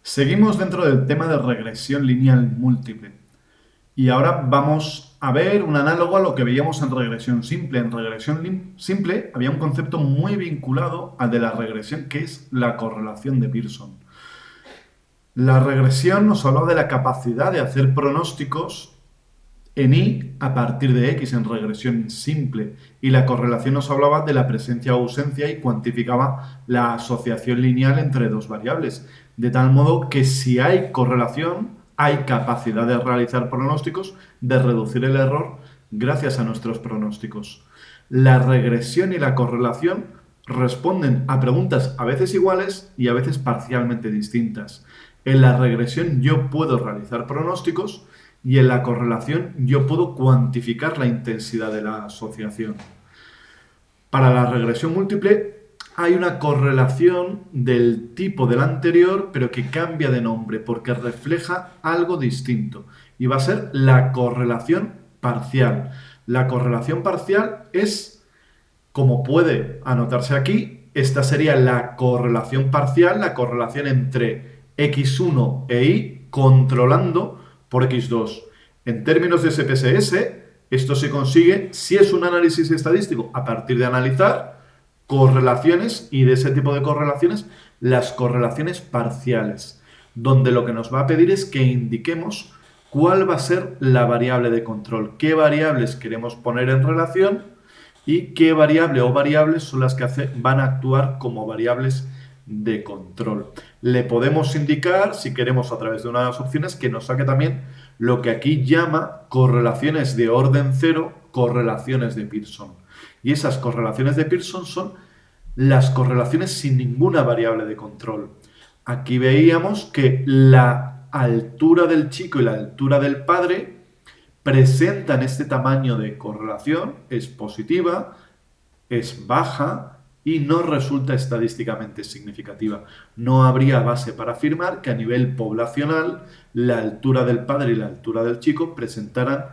Seguimos dentro del tema de regresión lineal múltiple y ahora vamos a ver un análogo a lo que veíamos en regresión simple. En regresión simple había un concepto muy vinculado al de la regresión, que es la correlación de Pearson. La regresión nos hablaba de la capacidad de hacer pronósticos en Y a partir de X en regresión simple, y la correlación nos hablaba de la presencia o ausencia y cuantificaba la asociación lineal entre dos variables, de tal modo que si hay correlación hay capacidad de realizar pronósticos, de reducir el error gracias a nuestros pronósticos. La regresión y la correlación responden a preguntas a veces iguales y a veces parcialmente distintas. En la regresión yo puedo realizar pronósticos y en la correlación yo puedo cuantificar la intensidad de la asociación. Para la regresión múltiple hay una correlación del tipo del anterior, pero que cambia de nombre porque refleja algo distinto. Y va a ser la correlación parcial. La correlación parcial es, como puede anotarse aquí, esta sería la correlación parcial, la correlación entre x1 e y controlando por x2. En términos de SPSS, esto se consigue si es un análisis estadístico a partir de analizar correlaciones y de ese tipo de correlaciones, las correlaciones parciales, donde lo que nos va a pedir es que indiquemos cuál va a ser la variable de control, qué variables queremos poner en relación y qué variable o variables son las que van a actuar como variables de control. Le podemos indicar, si queremos a través de unas opciones, que nos saque también lo que aquí llama correlaciones de orden cero, correlaciones de Pearson. Y esas correlaciones de Pearson son las correlaciones sin ninguna variable de control. Aquí veíamos que la altura del chico y la altura del padre presentan este tamaño de correlación, es positiva, es baja y no resulta estadísticamente significativa. No habría base para afirmar que a nivel poblacional la altura del padre y la altura del chico presentaran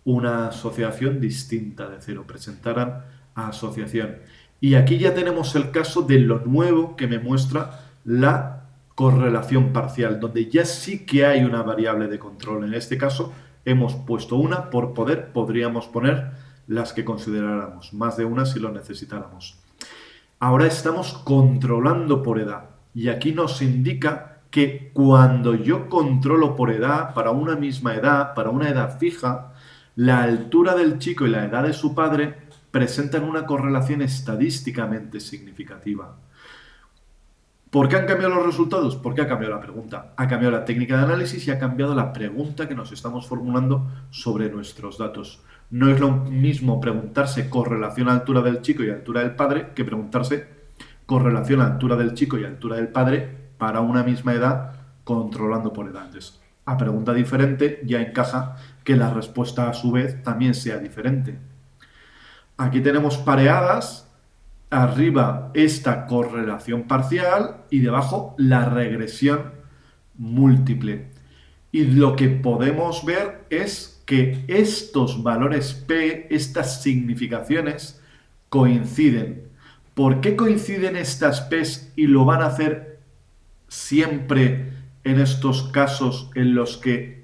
una asociación distinta de cero, presentaran asociación. Y aquí ya tenemos el caso de lo nuevo que me muestra la correlación parcial, donde ya sí que hay una variable de control. En este caso hemos puesto una, por poder podríamos poner las que consideráramos, más de una si lo necesitáramos. Ahora estamos controlando por edad y aquí nos indica que cuando yo controlo por edad, para una misma edad, para una edad fija, la altura del chico y la edad de su padre presentan una correlación estadísticamente significativa. ¿Por qué han cambiado los resultados? Porque ha cambiado la pregunta, ha cambiado la técnica de análisis y ha cambiado la pregunta que nos estamos formulando sobre nuestros datos. No es lo mismo preguntarse correlación a altura del chico y altura del padre que preguntarse correlación a altura del chico y altura del padre para una misma edad controlando por edad. Entonces, a pregunta diferente ya encaja que la respuesta a su vez también sea diferente. Aquí tenemos pareadas, arriba esta correlación parcial y debajo la regresión múltiple. Y lo que podemos ver es que estos valores P, estas significaciones, coinciden. ¿Por qué coinciden estas P's y lo van a hacer siempre en estos casos en los que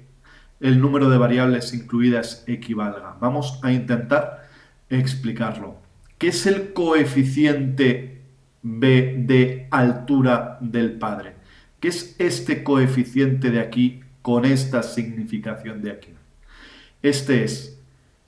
el número de variables incluidas equivalga? Vamos a intentar explicarlo. ¿Qué es el coeficiente B de altura del padre? ¿Qué es este coeficiente de aquí con esta significación de aquí? Este es,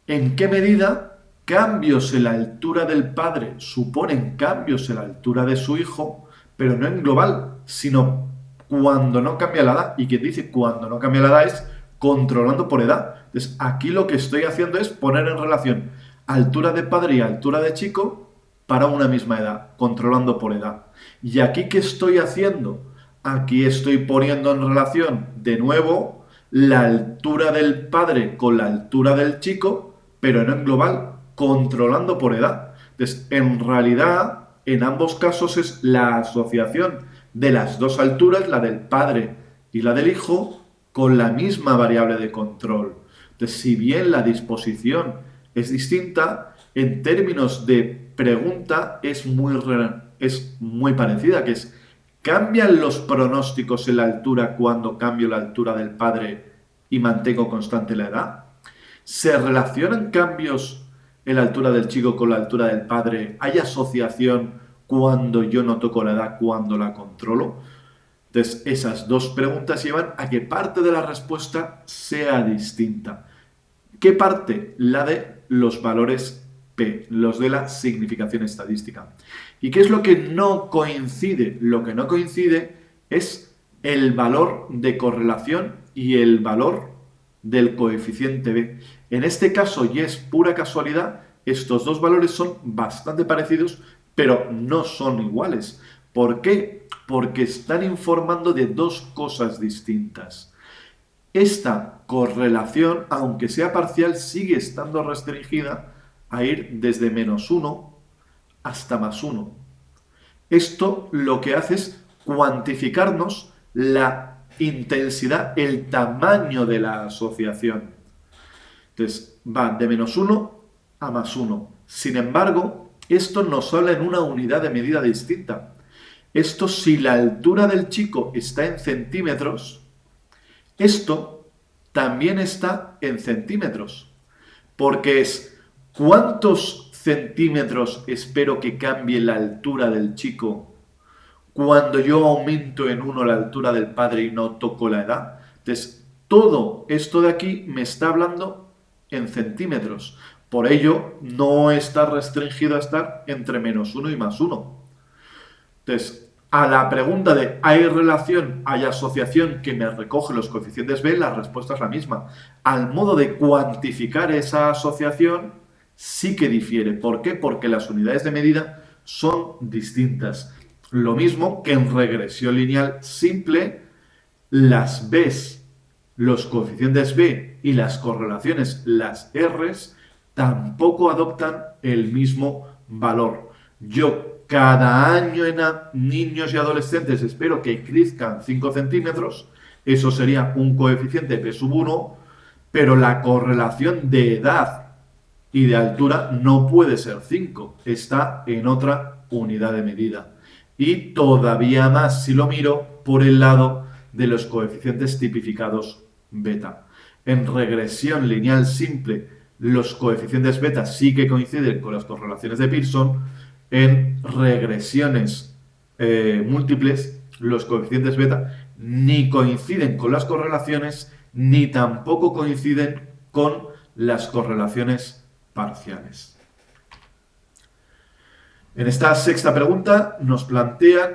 ¿en qué medida cambios en la altura del padre suponen cambios en la altura de su hijo, pero no en global, sino cuando no cambia la edad? Y quien dice cuando no cambia la edad es controlando por edad. Entonces, aquí lo que estoy haciendo es poner en relación altura de padre y altura de chico para una misma edad, controlando por edad. ¿Y aquí qué estoy haciendo? Aquí estoy poniendo en relación de nuevo la altura del padre con la altura del chico, pero no en global, controlando por edad. Entonces, en realidad, en ambos casos es la asociación de las dos alturas, la del padre y la del hijo, con la misma variable de control. Entonces, si bien la disposición es distinta, en términos de pregunta es muy parecida, que es ¿Cambian los pronósticos en la altura cuando cambio la altura del padre y mantengo constante la edad? ¿Se relacionan cambios en la altura del chico con la altura del padre? ¿Hay asociación cuando yo no toco la edad, cuando la controlo? Entonces, esas dos preguntas llevan a que parte de la respuesta sea distinta. ¿Qué parte? La de los valores P, los de la significación estadística. ¿Y qué es lo que no coincide? Lo que no coincide es el valor de correlación y el valor del coeficiente B. En este caso, y es pura casualidad, estos dos valores son bastante parecidos, pero no son iguales. ¿Por qué? Porque están informando de dos cosas distintas. Esta correlación, aunque sea parcial, sigue estando restringida a ir desde -1 hasta +1. Esto lo que hace es cuantificarnos la intensidad, el tamaño de la asociación. Entonces, va de -1 a +1. Sin embargo, esto nos habla en una unidad de medida distinta. Esto, si la altura del chico está en centímetros, esto también está en centímetros, porque es ¿cuántos centímetros espero que cambie la altura del chico cuando yo aumento en 1 la altura del padre y no toco la edad? Entonces, todo esto de aquí me está hablando en centímetros. Por ello, no está restringido a estar entre -1 y +1. Entonces, a la pregunta de ¿hay relación, hay asociación que me recoge los coeficientes B? La respuesta es la misma. Al modo de cuantificar esa asociación sí que difiere. ¿Por qué? Porque las unidades de medida son distintas. Lo mismo que en regresión lineal simple, las Bs, los coeficientes B y las correlaciones, las Rs, tampoco adoptan el mismo valor. Yo cada año en niños y adolescentes espero que crezcan 5 centímetros, eso sería un coeficiente P1, pero la correlación de edad y de altura no puede ser 5, está en otra unidad de medida. Y todavía más si lo miro por el lado de los coeficientes tipificados beta. En regresión lineal simple, los coeficientes beta sí que coinciden con las correlaciones de Pearson. En regresiones múltiples, los coeficientes beta ni coinciden con las correlaciones, ni tampoco coinciden con las correlaciones parciales. En esta sexta pregunta nos plantea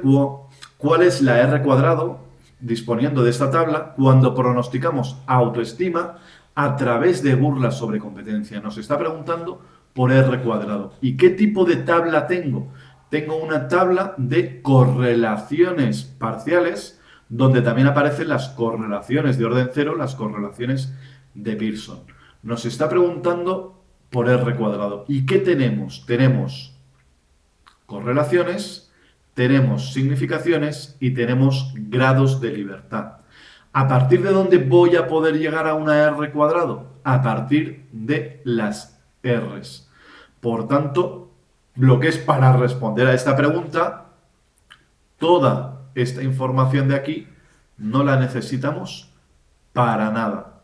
cuál es la R cuadrado, disponiendo de esta tabla, cuando pronosticamos autoestima a través de burlas sobre competencia. Nos está preguntando por R cuadrado. ¿Y qué tipo de tabla tengo? Tengo una tabla de correlaciones parciales, donde también aparecen las correlaciones de orden cero, las correlaciones de Pearson. Nos está preguntando por R cuadrado. ¿Y qué tenemos? Tenemos correlaciones, tenemos significaciones y tenemos grados de libertad. ¿A partir de dónde voy a poder llegar a una R cuadrado? A partir de las Rs. Por tanto, lo que es para responder a esta pregunta, toda esta información de aquí no la necesitamos para nada.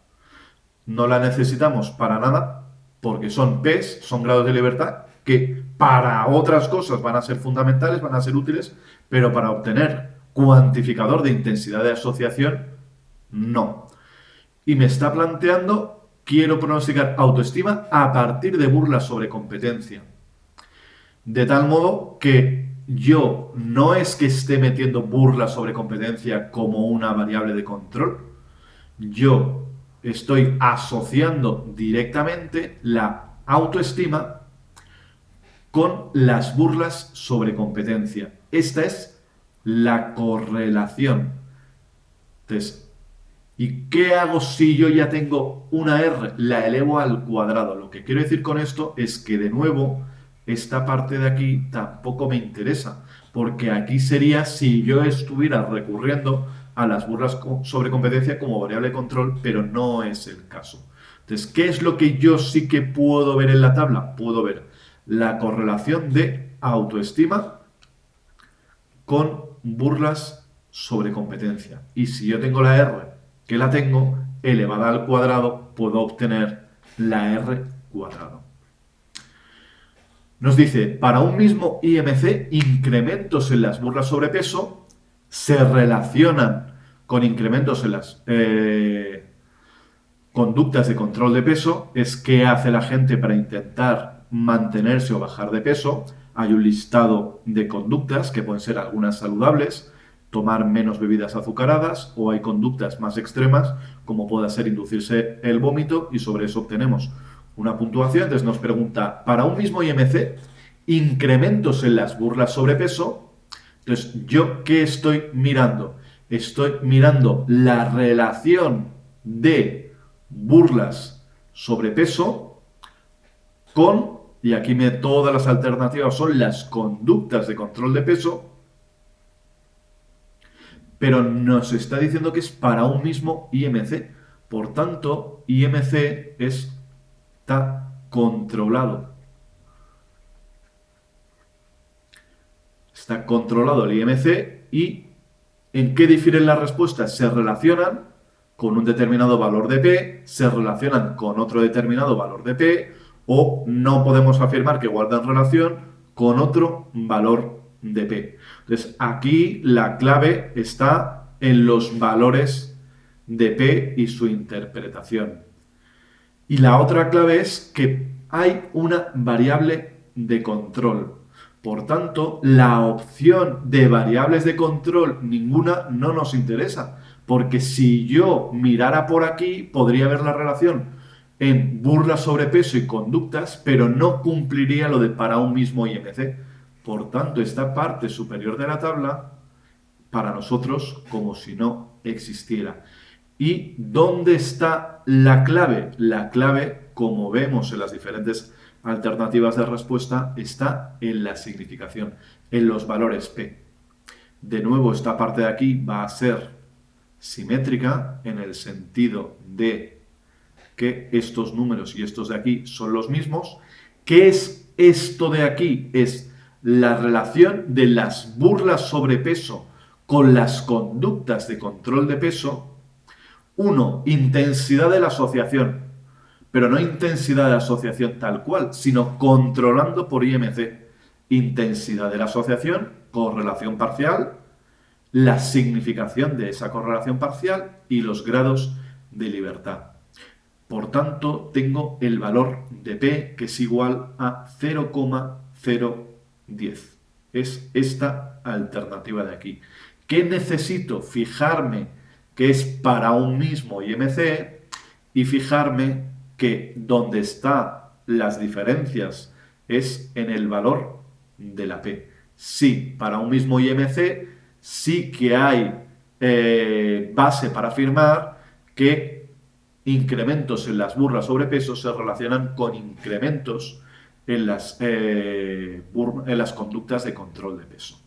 No la necesitamos para nada porque son P's, son grados de libertad, que para otras cosas van a ser fundamentales, van a ser útiles, pero para obtener cuantificador de intensidad de asociación, no. Y me está planteando, quiero pronosticar autoestima a partir de burlas sobre competencia. De tal modo que yo no es que esté metiendo burlas sobre competencia como una variable de control, yo estoy asociando directamente la autoestima con las burlas sobre competencia. Esta es la correlación. Entonces, ¿y qué hago si yo ya tengo una R? La elevo al cuadrado. Lo que quiero decir con esto es que, de nuevo, esta parte de aquí tampoco me interesa, porque aquí sería si yo estuviera recurriendo a las burlas sobre competencia como variable de control, pero no es el caso. Entonces, ¿qué es lo que yo sí que puedo ver en la tabla? Puedo ver la correlación de autoestima con burlas sobre competencia. Y si yo tengo la R, que la tengo, elevada al cuadrado, puedo obtener la R cuadrado. Nos dice, para un mismo IMC, incrementos en las burlas sobre peso se relacionan con incrementos en las conductas de control de peso. Es qué hace la gente para intentar mantenerse o bajar de peso. Hay un listado de conductas que pueden ser algunas saludables, tomar menos bebidas azucaradas, o hay conductas más extremas como pueda ser inducirse el vómito, y sobre eso obtenemos una puntuación. Entonces nos pregunta, para un mismo IMC, incrementos en las burlas sobre peso. Entonces, ¿yo qué estoy mirando? Estoy mirando la relación de burlas sobre peso con, y aquí todas las alternativas son las conductas de control de peso, pero nos está diciendo que es para un mismo IMC. Por tanto, IMC está controlado. Está controlado el IMC. ¿Y en qué difieren las respuestas? Se relacionan con un determinado valor de P, se relacionan con otro determinado valor de P, o no podemos afirmar que guardan relación con otro valor de P. Entonces, aquí la clave está en los valores de P y su interpretación. Y la otra clave es que hay una variable de control. Por tanto, la opción de variables de control, ninguna, no nos interesa. Porque si yo mirara por aquí, podría ver la relación en burlas sobre peso y conductas, pero no cumpliría lo de para un mismo IMC. Por tanto, esta parte superior de la tabla, para nosotros, como si no existiera. ¿Y dónde está la clave? La clave, como vemos en las diferentes alternativas de respuesta, está en la significación, en los valores P. De nuevo, esta parte de aquí va a ser simétrica en el sentido de que estos números y estos de aquí son los mismos. ¿Qué es esto de aquí? Es la relación de las burlas sobre peso con las conductas de control de peso. 1. Intensidad de la asociación, pero no intensidad de la asociación tal cual, sino controlando por IMC. Intensidad de la asociación, correlación parcial, la significación de esa correlación parcial y los grados de libertad. Por tanto, tengo el valor de P, que es igual a 0,010. Es esta alternativa de aquí. ¿Qué necesito? Fijarme que es para un mismo IMC y fijarme que donde están las diferencias es en el valor de la P. Sí, para un mismo IMC sí que hay base para afirmar que incrementos en las burlas sobre peso se relacionan con incrementos en las conductas de control de peso.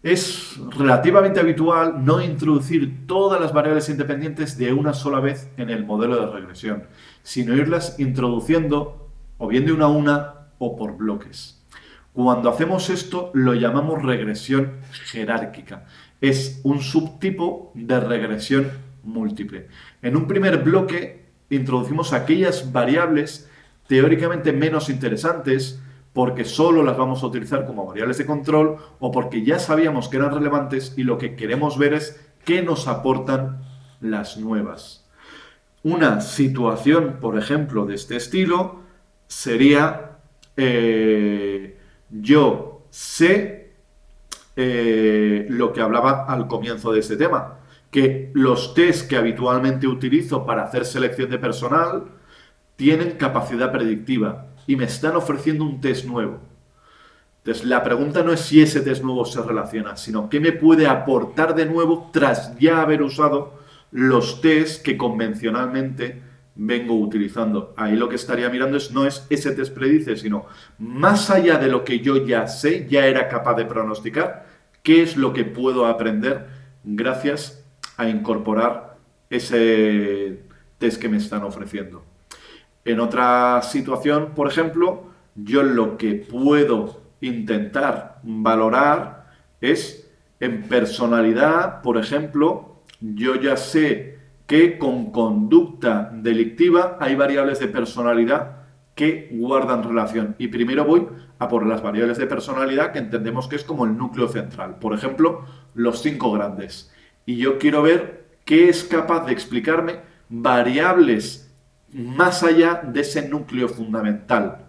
Es relativamente habitual no introducir todas las variables independientes de una sola vez en el modelo de regresión, sino irlas introduciendo o bien de una a una o por bloques. Cuando hacemos esto lo llamamos regresión jerárquica. Es un subtipo de regresión múltiple. En un primer bloque introducimos aquellas variables teóricamente menos interesantes, porque solo las vamos a utilizar como variables de control o porque ya sabíamos que eran relevantes y lo que queremos ver es qué nos aportan las nuevas. Una situación, por ejemplo, de este estilo sería yo sé lo que hablaba al comienzo de este tema, que los test que habitualmente utilizo para hacer selección de personal tienen capacidad predictiva y me están ofreciendo un test nuevo. Entonces, la pregunta no es si ese test nuevo se relaciona, sino qué me puede aportar de nuevo tras ya haber usado los tests que convencionalmente vengo utilizando. Ahí lo que estaría mirando no es ese test predice, sino más allá de lo que yo ya sé, ya era capaz de pronosticar, qué es lo que puedo aprender gracias a incorporar ese test que me están ofreciendo. En otra situación, por ejemplo, yo lo que puedo intentar valorar es en personalidad, por ejemplo, yo ya sé que con conducta delictiva hay variables de personalidad que guardan relación. Y primero voy a por las variables de personalidad que entendemos que es como el núcleo central. Por ejemplo, los 5 grandes. Y yo quiero ver qué es capaz de explicarme variables más allá de ese núcleo fundamental.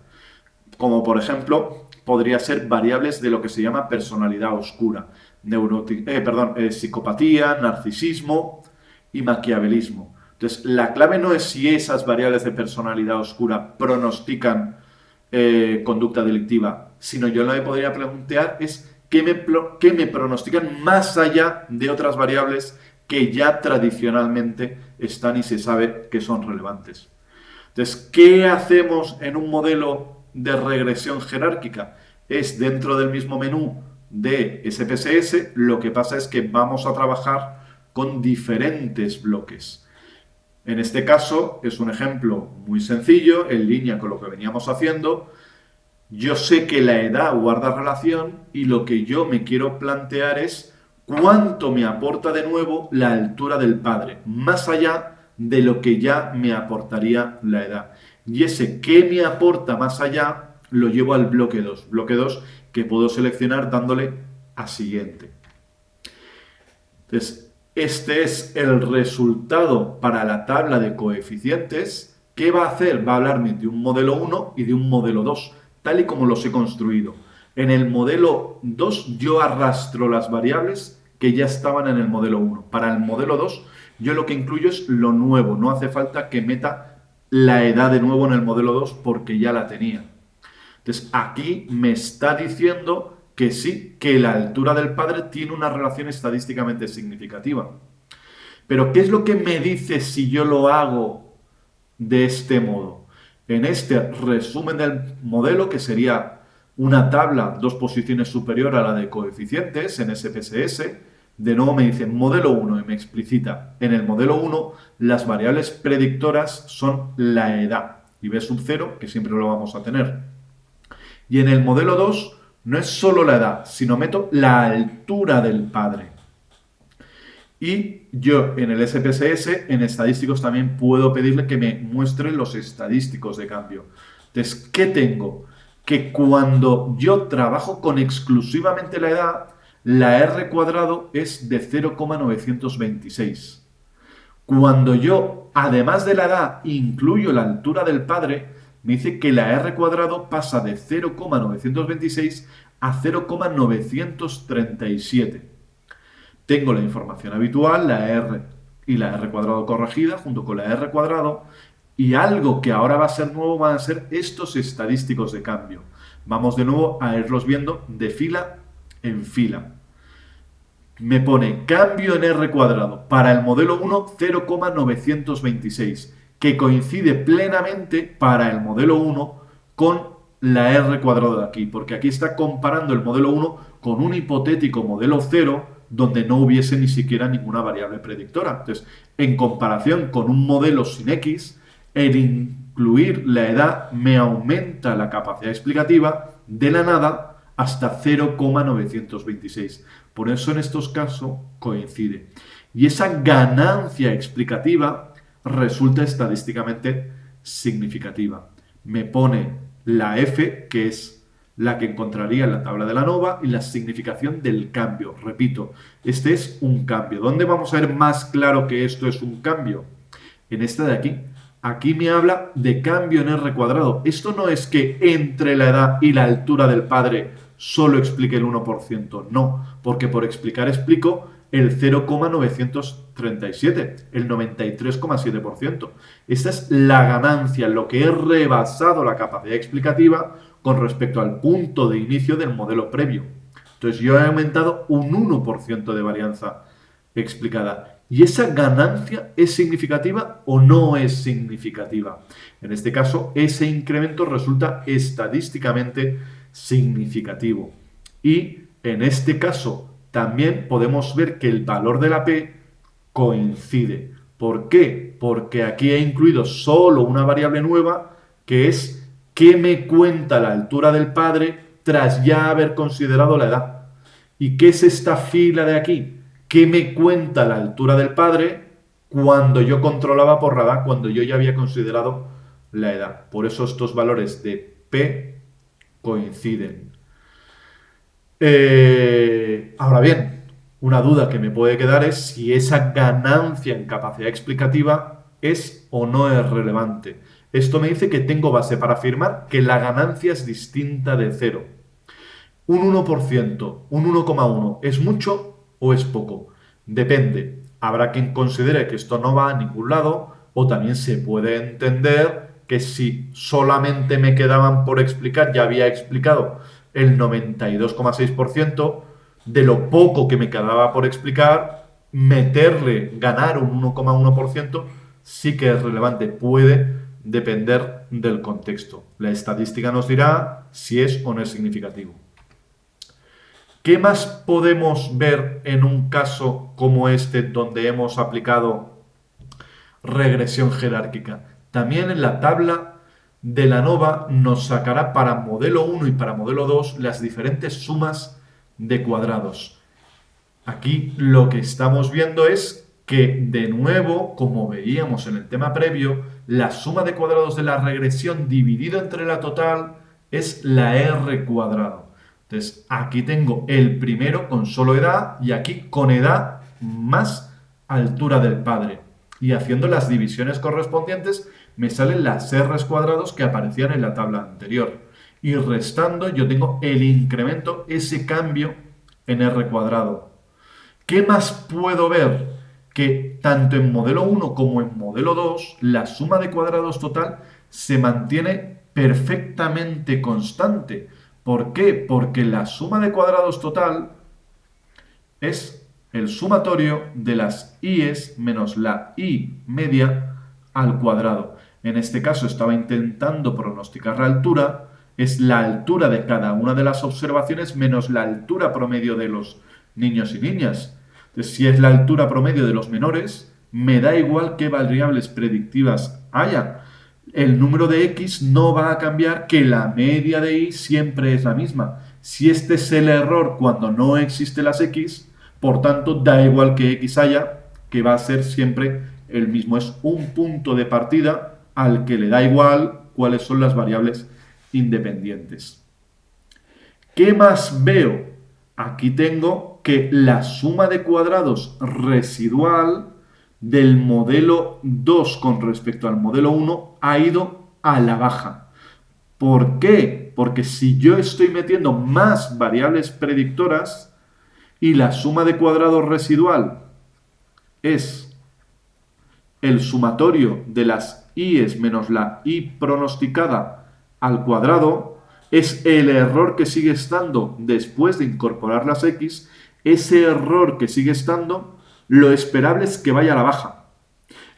Como por ejemplo, podría ser variables de lo que se llama personalidad oscura, psicopatía, narcisismo y maquiavelismo. Entonces, la clave no es si esas variables de personalidad oscura pronostican conducta delictiva, sino yo lo que podría plantear es qué me pronostican más allá de otras variables que ya tradicionalmente están y se sabe que son relevantes. Entonces, ¿qué hacemos en un modelo de regresión jerárquica? Es dentro del mismo menú de SPSS, lo que pasa es que vamos a trabajar con diferentes bloques. En este caso es un ejemplo muy sencillo, en línea con lo que veníamos haciendo. Yo sé que la edad guarda relación y lo que yo me quiero plantear es cuánto me aporta de nuevo la altura del padre, más allá de lo que ya me aportaría la edad. Y ese que me aporta más allá lo llevo al bloque 2. Bloque 2 que puedo seleccionar dándole a siguiente. Entonces, este es el resultado para la tabla de coeficientes. ¿Qué va a hacer? Va a hablarme de un modelo 1 y de un modelo 2, tal y como los he construido. En el modelo 2 yo arrastro las variables que ya estaban en el modelo 1. Para el modelo 2 yo lo que incluyo es lo nuevo. No hace falta que meta la edad de nuevo en el modelo 2 porque ya la tenía. Entonces aquí me está diciendo que sí, que la altura del padre tiene una relación estadísticamente significativa. Pero ¿qué es lo que me dice si yo lo hago de este modo? En este resumen del modelo, que sería una tabla 2 posiciones superior a la de coeficientes en SPSS, de nuevo me dice modelo 1 y me explicita, en el modelo 1 las variables predictoras son la edad y B sub 0, que siempre lo vamos a tener. Y en el modelo 2 no es solo la edad, sino meto la altura del padre. Y yo en el SPSS, en estadísticos, también puedo pedirle que me muestre los estadísticos de cambio. Entonces, ¿qué tengo? Que cuando yo trabajo con exclusivamente la edad, la R cuadrado es de 0,926. Cuando yo, además de la edad, incluyo la altura del padre, me dice que la R cuadrado pasa de 0,926 a 0,937. Tengo la información habitual, la R y la R cuadrado corregida junto con la R cuadrado, y algo que ahora va a ser nuevo van a ser estos estadísticos de cambio. Vamos de nuevo a irlos viendo de fila en fila. Me pone cambio en R cuadrado para el modelo 1 0,926, que coincide plenamente para el modelo 1 con la R cuadrado de aquí, porque aquí está comparando el modelo 1 con un hipotético modelo 0 donde no hubiese ni siquiera ninguna variable predictora. Entonces, en comparación con un modelo sin X, el incluir la edad me aumenta la capacidad explicativa de la nada hasta 0,926. Por eso en estos casos coincide. Y esa ganancia explicativa resulta estadísticamente significativa. Me pone la F, que es la que encontraría en la tabla de la ANOVA, y la significación del cambio. Repito, este es un cambio. ¿Dónde vamos a ver más claro que esto es un cambio? En esta de aquí. Aquí me habla de cambio en R cuadrado. Esto no es que entre la edad y la altura del padre solo explique el 1%. No, porque por explicar explico el 0,937, el 93,7%. Esta es la ganancia, lo que he rebasado la capacidad explicativa con respecto al punto de inicio del modelo previo. Entonces yo he aumentado un 1% de varianza explicada. ¿Y esa ganancia es significativa o no es significativa? En este caso, ese incremento resulta estadísticamente significativo. Y en este caso, también podemos ver que el valor de la P coincide. ¿Por qué? Porque aquí he incluido solo una variable nueva, que es qué me cuenta la altura del padre tras ya haber considerado la edad. ¿Y qué es esta fila de aquí? ¿Qué me cuenta la altura del padre cuando yo controlaba por radar, cuando yo ya había considerado la edad? Por eso estos valores de P coinciden. Ahora bien, una duda que me puede quedar es si esa ganancia en capacidad explicativa es o no es relevante. Esto me dice que tengo base para afirmar que la ganancia es distinta de cero. Un 1%, un 1,1, ¿es mucho o es poco? Depende. Habrá quien considere que esto no va a ningún lado, o también se puede entender que si solamente me quedaban por explicar, ya había explicado el 92,6%, de lo poco que me quedaba por explicar, meterle, ganar un 1,1% sí que es relevante. Puede depender del contexto. La estadística nos dirá si es o no es significativo. ¿Qué más podemos ver en un caso como este donde hemos aplicado regresión jerárquica? También en la tabla de la ANOVA nos sacará para modelo 1 y para modelo 2 las diferentes sumas de cuadrados. Aquí lo que estamos viendo es que, de nuevo, como veíamos en el tema previo, la suma de cuadrados de la regresión dividido entre la total es la R cuadrado. Entonces, aquí tengo el primero con solo edad y aquí con edad más altura del padre. Y haciendo las divisiones correspondientes me salen las R's cuadrados que aparecían en la tabla anterior. Y restando yo tengo el incremento, ese cambio en R cuadrado. ¿Qué más puedo ver? Que tanto en modelo 1 como en modelo 2 la suma de cuadrados total se mantiene perfectamente constante. ¿Por qué? Porque la suma de cuadrados total es el sumatorio de las i's menos la i media al cuadrado. En este caso estaba intentando pronosticar la altura, es la altura de cada una de las observaciones menos la altura promedio de los niños y niñas. Entonces, si es la altura promedio de los menores, me da igual qué variables predictivas haya. El número de x no va a cambiar, que la media de y siempre es la misma. Si este es el error cuando no existen las x, por tanto, da igual que x haya, que va a ser siempre el mismo. Es un punto de partida al que le da igual cuáles son las variables independientes. ¿Qué más veo? Aquí tengo que la suma de cuadrados residual del modelo 2 con respecto al modelo 1 ha ido a la baja. ¿Por qué? Porque si yo estoy metiendo más variables predictoras y la suma de cuadrados residual es el sumatorio de las i's menos la i pronosticada al cuadrado, es el error que sigue estando después de incorporar las x, ese error que sigue estando, lo esperable es que vaya a la baja.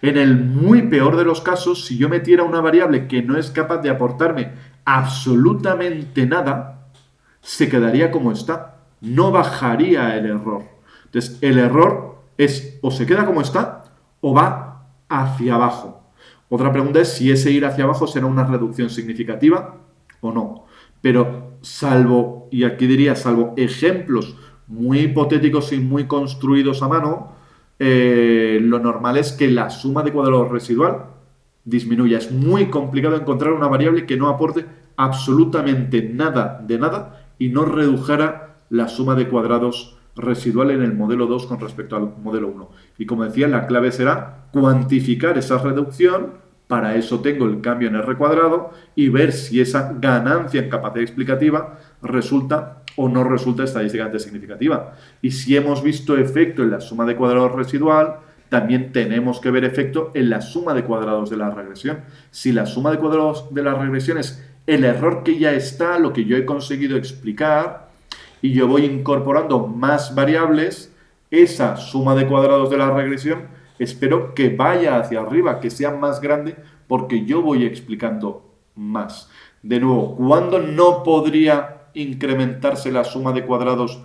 En el muy peor de los casos, si yo metiera una variable que no es capaz de aportarme absolutamente nada, se quedaría como está. No bajaría el error. Entonces, el error es o se queda como está o va hacia abajo. Otra pregunta es si ese ir hacia abajo será una reducción significativa o no. Pero salvo, y aquí diría, salvo ejemplos muy hipotéticos y muy construidos a mano, lo normal es que la suma de cuadrados residual disminuya. Es muy complicado encontrar una variable que no aporte absolutamente nada de nada y no redujera la suma de cuadrados residual en el modelo 2 con respecto al modelo 1. Y como decía, la clave será cuantificar esa reducción. Para eso tengo el cambio en R cuadrado y ver si esa ganancia en capacidad explicativa resulta o no resulta estadísticamente significativa. Y si hemos visto efecto en la suma de cuadrados residual, también tenemos que ver efecto en la suma de cuadrados de la regresión. Si la suma de cuadrados de la regresión es el error que ya está, lo que yo he conseguido explicar, y yo voy incorporando más variables, esa suma de cuadrados de la regresión espero que vaya hacia arriba, que sea más grande, porque yo voy explicando más. De nuevo, ¿cuándo no podría incrementarse la suma de cuadrados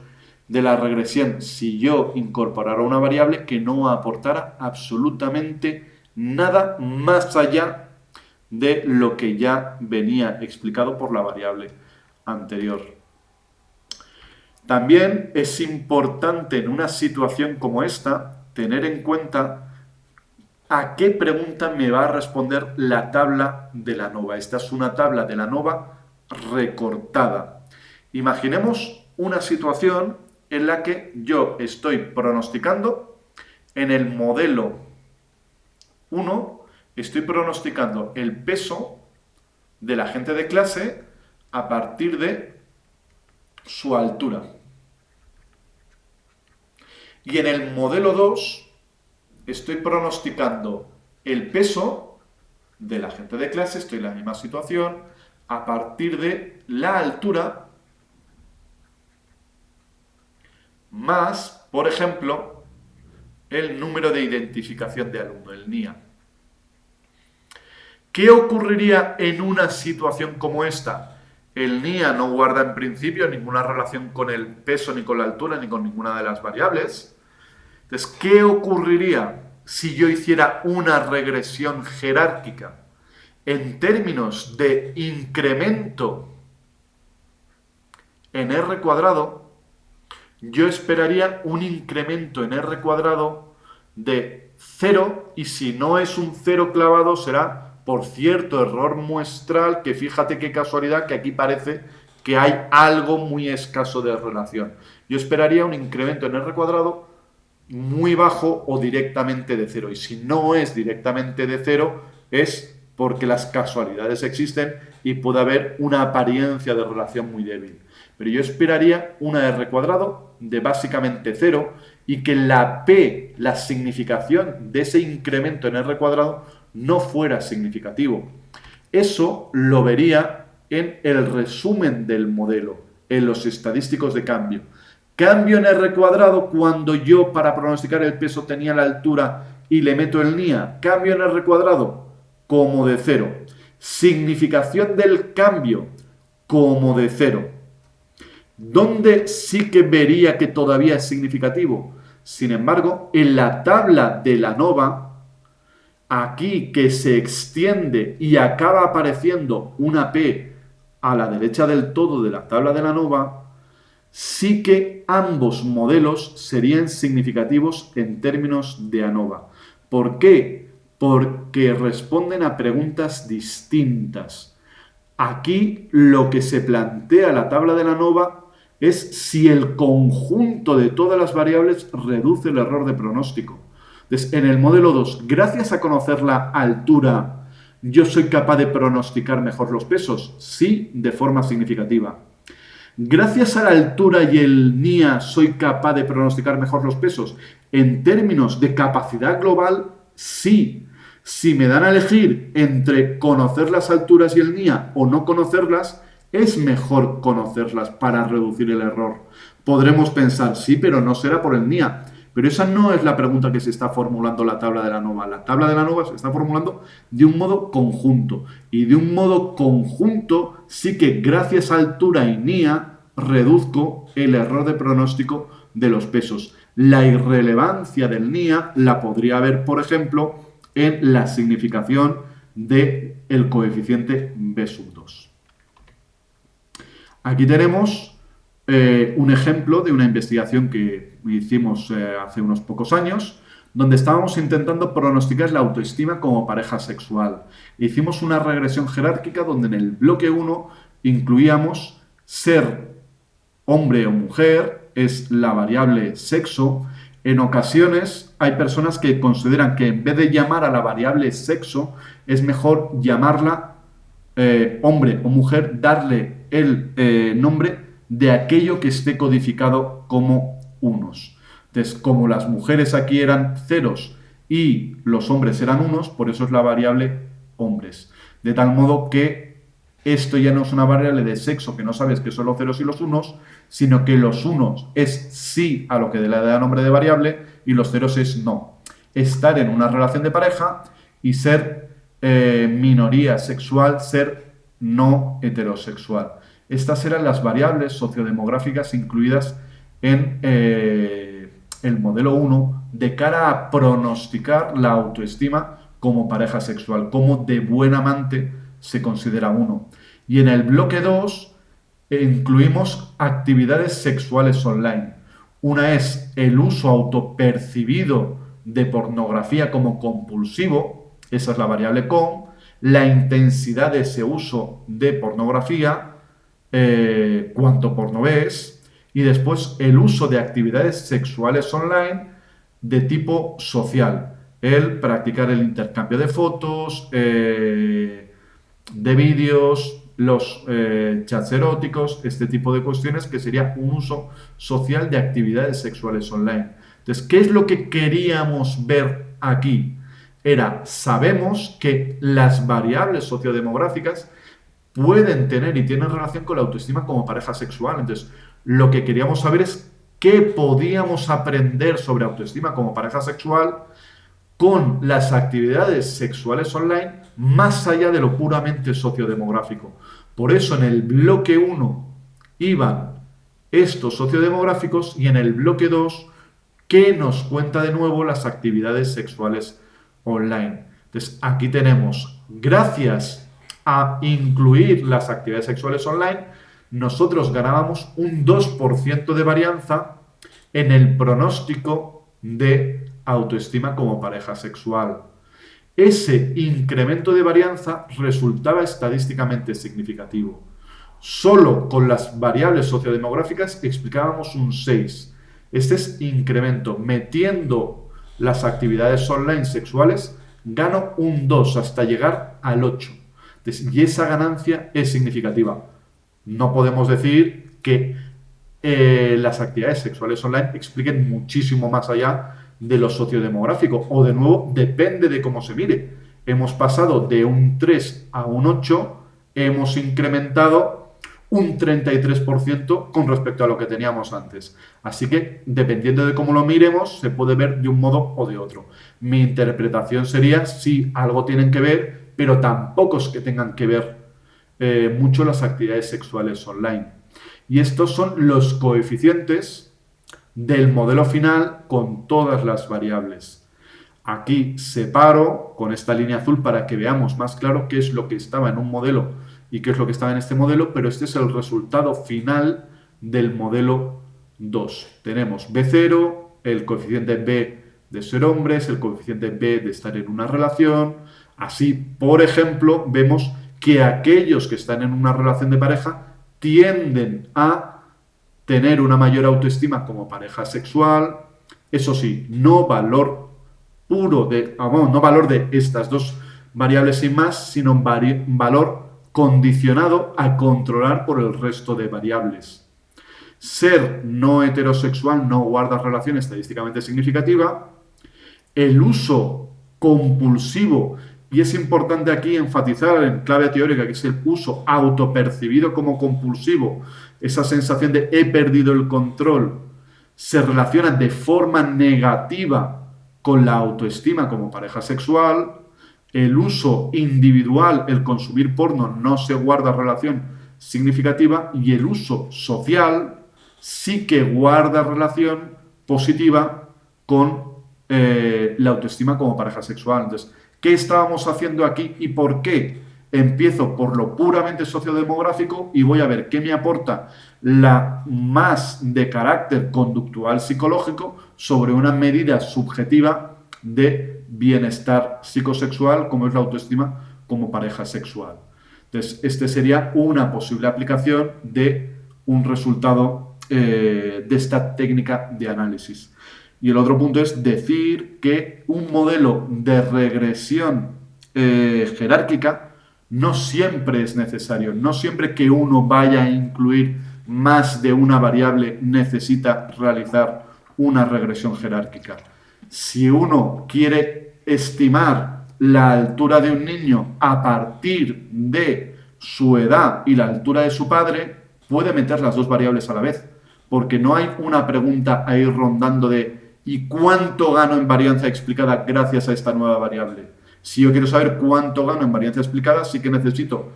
de la regresión? Si yo incorporara una variable que no aportara absolutamente nada más allá de lo que ya venía explicado por la variable anterior. También es importante en una situación como esta tener en cuenta a qué pregunta me va a responder la tabla de la ANOVA. Esta es una tabla de la ANOVA recortada. Imaginemos una situación en la que yo estoy pronosticando en el modelo 1, estoy pronosticando el peso del agente de clase a partir de su altura. Y en el modelo 2 estoy pronosticando el peso del agente de clase, estoy en la misma situación, a partir de la altura más, por ejemplo, el número de identificación de alumno, el NIA. ¿Qué ocurriría en una situación como esta? El NIA no guarda en principio ninguna relación con el peso, ni con la altura, ni con ninguna de las variables. Entonces, ¿qué ocurriría si yo hiciera una regresión jerárquica en términos de incremento en R cuadrado? Yo esperaría un incremento en R cuadrado de 0, y si no es un 0 clavado será por cierto error muestral, que fíjate qué casualidad que aquí parece que hay algo muy escaso de relación. Yo esperaría un incremento en R cuadrado muy bajo o directamente de 0, y si no es directamente de 0 es porque las casualidades existen y puede haber una apariencia de relación muy débil. Pero yo esperaría una R cuadrado de básicamente 0 y que la P, la significación de ese incremento en R cuadrado, no fuera significativo. Eso lo vería en el resumen del modelo, en los estadísticos de cambio. Cambio en R cuadrado cuando yo para pronosticar el peso tenía la altura y le meto el NIA. Cambio en R cuadrado como de 0. Significación del cambio como de 0. ¿Dónde sí que vería que todavía es significativo? Sin embargo, en la tabla de la ANOVA, aquí que se extiende y acaba apareciendo una P a la derecha del todo de la tabla de la ANOVA, sí que ambos modelos serían significativos en términos de ANOVA. ¿Por qué? Porque responden a preguntas distintas. Aquí lo que se plantea la tabla de la ANOVA es si el conjunto de todas las variables reduce el error de pronóstico. Entonces, en el modelo 2, gracias a conocer la altura, ¿yo soy capaz de pronosticar mejor los pesos? Sí, de forma significativa. Gracias a la altura y el NIA, ¿soy capaz de pronosticar mejor los pesos? En términos de capacidad global, sí. Si me dan a elegir entre conocer las alturas y el NIA o no conocerlas, es mejor conocerlas para reducir el error. Podremos pensar, sí, pero no será por el NIA. Pero esa no es la pregunta que se está formulando la tabla de la ANOVA. La tabla de la ANOVA se está formulando de un modo conjunto. Y de un modo conjunto sí que gracias a altura y NIA reduzco el error de pronóstico de los pesos. La irrelevancia del NIA la podría ver, por ejemplo, en la significación del coeficiente B sub 2. Aquí tenemos un ejemplo de una investigación que hicimos hace unos pocos años, donde estábamos intentando pronosticar la autoestima como pareja sexual. Hicimos una regresión jerárquica donde en el bloque 1 incluíamos ser hombre o mujer, es la variable sexo. En ocasiones hay personas que consideran que en vez de llamar a la variable sexo, es mejor llamarla hombre o mujer, darle el nombre de aquello que esté codificado como unos. Entonces, como las mujeres aquí eran ceros y los hombres eran unos, por eso es la variable hombres. De tal modo que esto ya no es una variable de sexo que no sabes que son los ceros y los unos, sino que los unos es sí a lo que le da nombre de variable y los ceros es no. Estar en una relación de pareja y ser minoría sexual, ser no heterosexual. Estas eran las variables sociodemográficas incluidas en el modelo 1 de cara a pronosticar la autoestima como pareja sexual, como de buen amante se considera uno. Y en el bloque 2 incluimos actividades sexuales online. Una es el uso autopercibido de pornografía como compulsivo, esa es la variable con, la intensidad de ese uso de pornografía, cuánto porno ves, y después el uso de actividades sexuales online de tipo social, el practicar el intercambio de fotos, de vídeos, los chats eróticos, este tipo de cuestiones que sería un uso social de actividades sexuales online. Entonces, ¿qué es lo que queríamos ver aquí? Sabemos que las variables sociodemográficas pueden tener y tienen relación con la autoestima como pareja sexual. Entonces, lo que queríamos saber es qué podíamos aprender sobre autoestima como pareja sexual con las actividades sexuales online más allá de lo puramente sociodemográfico. Por eso en el bloque 1 iban estos sociodemográficos y en el bloque 2 que nos cuenta de nuevo las actividades sexuales online. Entonces aquí tenemos, gracias a incluir las actividades sexuales online, nosotros ganábamos un 2% de varianza en el pronóstico de autoestima como pareja sexual. Ese incremento de varianza resultaba estadísticamente significativo. Solo con las variables sociodemográficas explicábamos un 6. Este es incremento. Metiendo las actividades online sexuales, gano un 2 hasta llegar al 8. Y esa ganancia es significativa. No podemos decir que las actividades sexuales online expliquen muchísimo más allá de lo sociodemográfico, o de nuevo, depende de cómo se mire. Hemos pasado de un 3 a un 8, hemos incrementado un 33% con respecto a lo que teníamos antes. Así que, dependiendo de cómo lo miremos, se puede ver de un modo o de otro. Mi interpretación sería, sí, algo tienen que ver, pero tampoco es que tengan que ver mucho las actividades sexuales online. Y estos son los coeficientes del modelo final con todas las variables. Aquí separo con esta línea azul para que veamos más claro qué es lo que estaba en un modelo y qué es lo que estaba en este modelo, pero este es el resultado final del modelo 2. Tenemos B0, el coeficiente B de ser hombres, el coeficiente B de estar en una relación. Así, por ejemplo, vemos que aquellos que están en una relación de pareja tienden a tener una mayor autoestima como pareja sexual. Eso sí, no valor puro no valor de estas dos variables sin más, sino valor condicionado a controlar por el resto de variables. Ser no heterosexual no guarda relación estadísticamente significativa. El uso compulsivo, y es importante aquí enfatizar en clave teórica, que es el uso autopercibido como compulsivo, esa sensación de he perdido el control, se relaciona de forma negativa con la autoestima como pareja sexual. El uso individual, el consumir porno, no se guarda relación significativa, y el uso social sí que guarda relación positiva con la autoestima como pareja sexual. Entonces, ¿qué estábamos haciendo aquí y por qué? Empiezo por lo puramente sociodemográfico y voy a ver qué me aporta la más de carácter conductual psicológico sobre una medida subjetiva de bienestar psicosexual, como es la autoestima como pareja sexual. Entonces, este sería una posible aplicación de un resultado de esta técnica de análisis. Y el otro punto es decir que un modelo de regresión jerárquica no siempre es necesario. No siempre que uno vaya a incluir más de una variable necesita realizar una regresión jerárquica. Si uno quiere estimar la altura de un niño a partir de su edad y la altura de su padre, puede meter las dos variables a la vez, porque no hay una pregunta ahí rondando de ¿y cuánto gano en varianza explicada gracias a esta nueva variable? Si yo quiero saber cuánto gano en varianza explicada, sí que necesito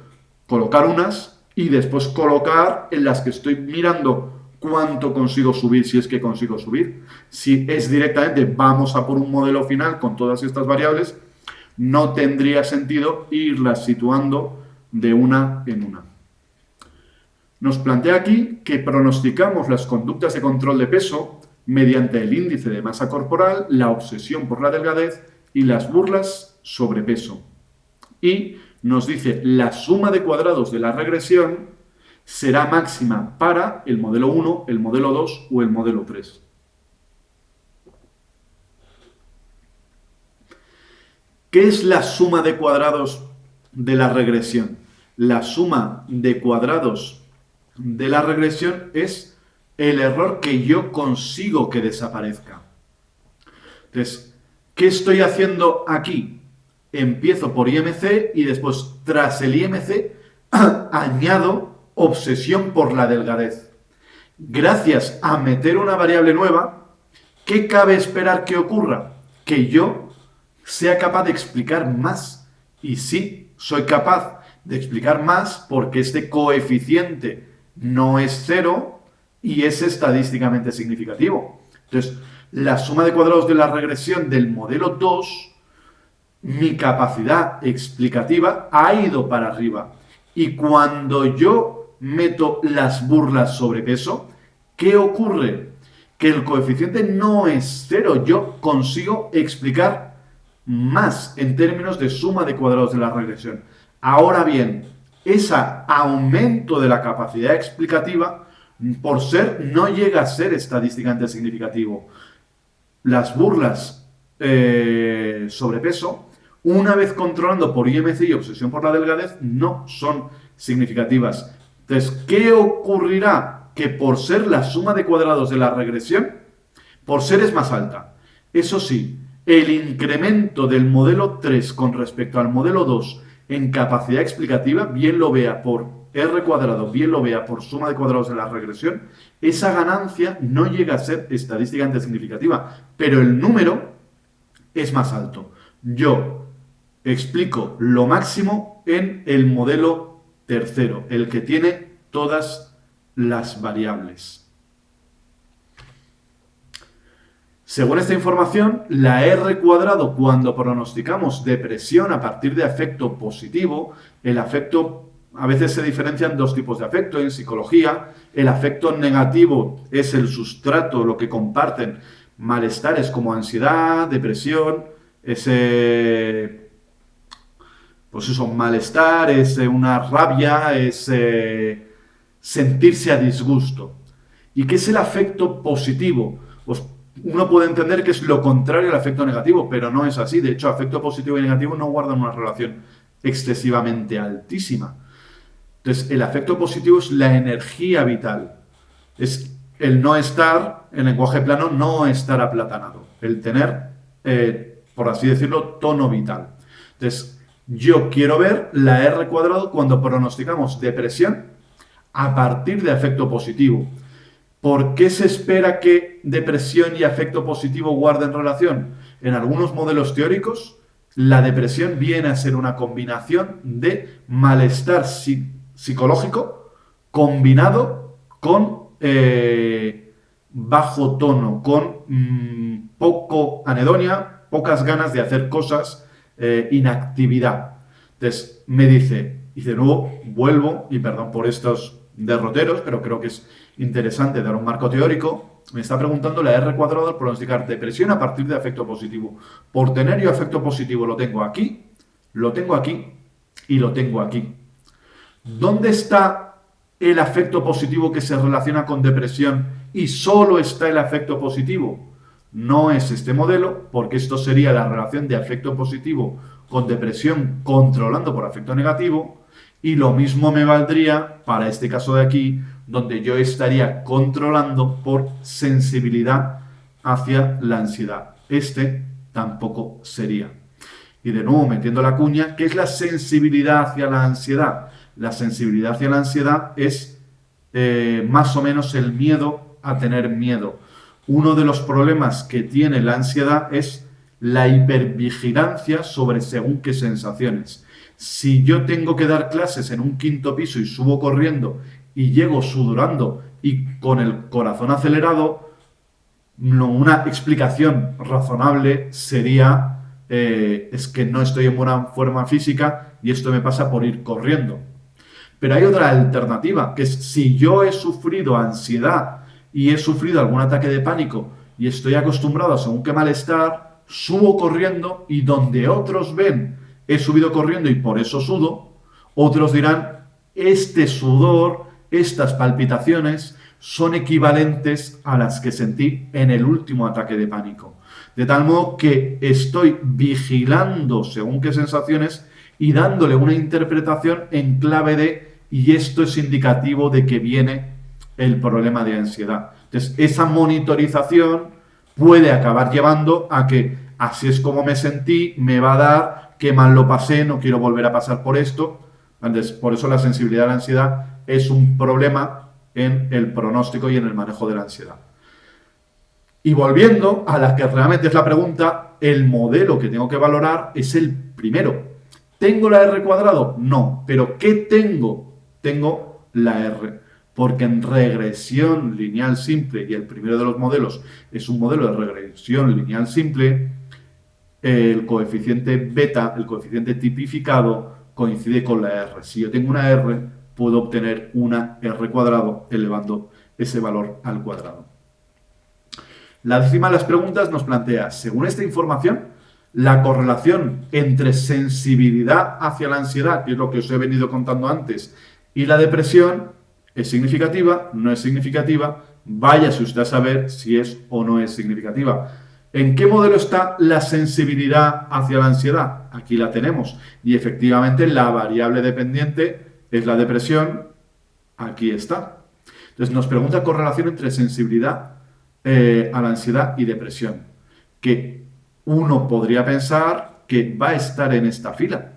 colocar unas y después colocar en las que estoy mirando cuánto consigo subir, si es que consigo subir. Si es directamente vamos a por un modelo final con todas estas variables, no tendría sentido irlas situando de una en una. Nos plantea aquí que pronosticamos las conductas de control de peso mediante el índice de masa corporal, la obsesión por la delgadez y las burlas sobre peso. Y nos dice la suma de cuadrados de la regresión será máxima para el modelo 1, el modelo 2 o el modelo 3. ¿Qué es la suma de cuadrados de la regresión? La suma de cuadrados de la regresión es el error que yo consigo que desaparezca. Entonces, ¿qué estoy haciendo aquí? Empiezo por IMC y después, tras el IMC, añado obsesión por la delgadez. Gracias a meter una variable nueva, ¿qué cabe esperar que ocurra? Que yo sea capaz de explicar más. Y sí, soy capaz de explicar más porque este coeficiente no es cero y es estadísticamente significativo. Entonces, la suma de cuadrados de la regresión del modelo 2, mi capacidad explicativa ha ido para arriba. Y cuando yo meto las burlas sobre peso, ¿qué ocurre? Que el coeficiente no es cero. Yo consigo explicar más en términos de suma de cuadrados de la regresión. Ahora bien, ese aumento de la capacidad explicativa, por ser, no llega a ser estadísticamente significativo. Las burlas sobre peso, una vez controlando por IMC y obsesión por la delgadez, no son significativas. Entonces, ¿qué ocurrirá? Que por ser la suma de cuadrados de la regresión, por ser es más alta. Eso sí, el incremento del modelo 3 con respecto al modelo 2 en capacidad explicativa, bien lo vea por R cuadrado, bien lo vea por suma de cuadrados de la regresión, esa ganancia no llega a ser estadísticamente significativa, pero el número es más alto. Yo explico lo máximo en el modelo tercero, el que tiene todas las variables. Según esta información, la R cuadrado, cuando pronosticamos depresión a partir de afecto positivo, el afecto, a veces se diferencian dos tipos de afecto en psicología. El afecto negativo es el sustrato, lo que comparten malestares como ansiedad, depresión, pues eso, malestar, es una rabia, es sentirse a disgusto. ¿Y qué es el afecto positivo? Pues uno puede entender que es lo contrario al afecto negativo, pero no es así. De hecho, afecto positivo y negativo no guardan una relación excesivamente altísima. Entonces, el afecto positivo es la energía vital. Es el no estar, en lenguaje plano, no estar aplatanado. El tener, por así decirlo, tono vital. Entonces, yo quiero ver la R cuadrado cuando pronosticamos depresión a partir de afecto positivo. ¿Por qué se espera que depresión y afecto positivo guarden relación? En algunos modelos teóricos, la depresión viene a ser una combinación de malestar psicológico combinado con bajo tono, con poco anedonia, pocas ganas de hacer cosas, inactividad. Entonces me dice, y de nuevo vuelvo, y perdón por estos derroteros, pero creo que es interesante dar un marco teórico. Me está preguntando la R cuadrado al pronosticar depresión a partir de afecto positivo. Por tener yo afecto positivo lo tengo aquí y lo tengo aquí. ¿Dónde está el afecto positivo que se relaciona con depresión y solo está el afecto positivo? No es este modelo, porque esto sería la relación de afecto positivo con depresión controlando por afecto negativo, y lo mismo me valdría para este caso de aquí, donde yo estaría controlando por sensibilidad hacia la ansiedad. Este tampoco sería. Y de nuevo, metiendo la cuña, ¿qué es la sensibilidad hacia la ansiedad? La sensibilidad hacia la ansiedad es más o menos el miedo a tener miedo. Uno de los problemas que tiene la ansiedad es la hipervigilancia sobre según qué sensaciones. Si yo tengo que dar clases en un quinto piso y subo corriendo y llego sudorando y con el corazón acelerado, una explicación razonable sería es que no estoy en buena forma física y esto me pasa por ir corriendo. Pero hay otra alternativa, que es si yo he sufrido ansiedad y he sufrido algún ataque de pánico y estoy acostumbrado a según qué malestar, subo corriendo y donde otros ven he subido corriendo y por eso sudo, otros dirán, este sudor, estas palpitaciones son equivalentes a las que sentí en el último ataque de pánico. De tal modo que estoy vigilando según qué sensaciones y dándole una interpretación en clave de, y esto es indicativo de que viene el problema de ansiedad. Entonces, esa monitorización puede acabar llevando a que así es como me sentí, me va a dar, qué mal lo pasé, no quiero volver a pasar por esto. Entonces, por eso la sensibilidad a la ansiedad es un problema en el pronóstico y en el manejo de la ansiedad. Y volviendo a la que realmente es la pregunta, el modelo que tengo que valorar es el primero. ¿Tengo la R cuadrado? No. ¿Pero qué tengo? Tengo la R. Porque en regresión lineal simple, y el primero de los modelos es un modelo de regresión lineal simple, el coeficiente beta, el coeficiente tipificado, coincide con la R. Si yo tengo una R, puedo obtener una R cuadrado elevando ese valor al cuadrado. La décima de las preguntas nos plantea, según esta información, la correlación entre sensibilidad hacia la ansiedad, que es lo que os he venido contando antes, y la depresión, ¿es significativa? ¿No es significativa? Váyase usted a saber si es o no es significativa. ¿En qué modelo está la sensibilidad hacia la ansiedad? Aquí la tenemos. Y efectivamente la variable dependiente es la depresión. Aquí está. Entonces nos pregunta correlación entre sensibilidad a la ansiedad y depresión. Que uno podría pensar que va a estar en esta fila.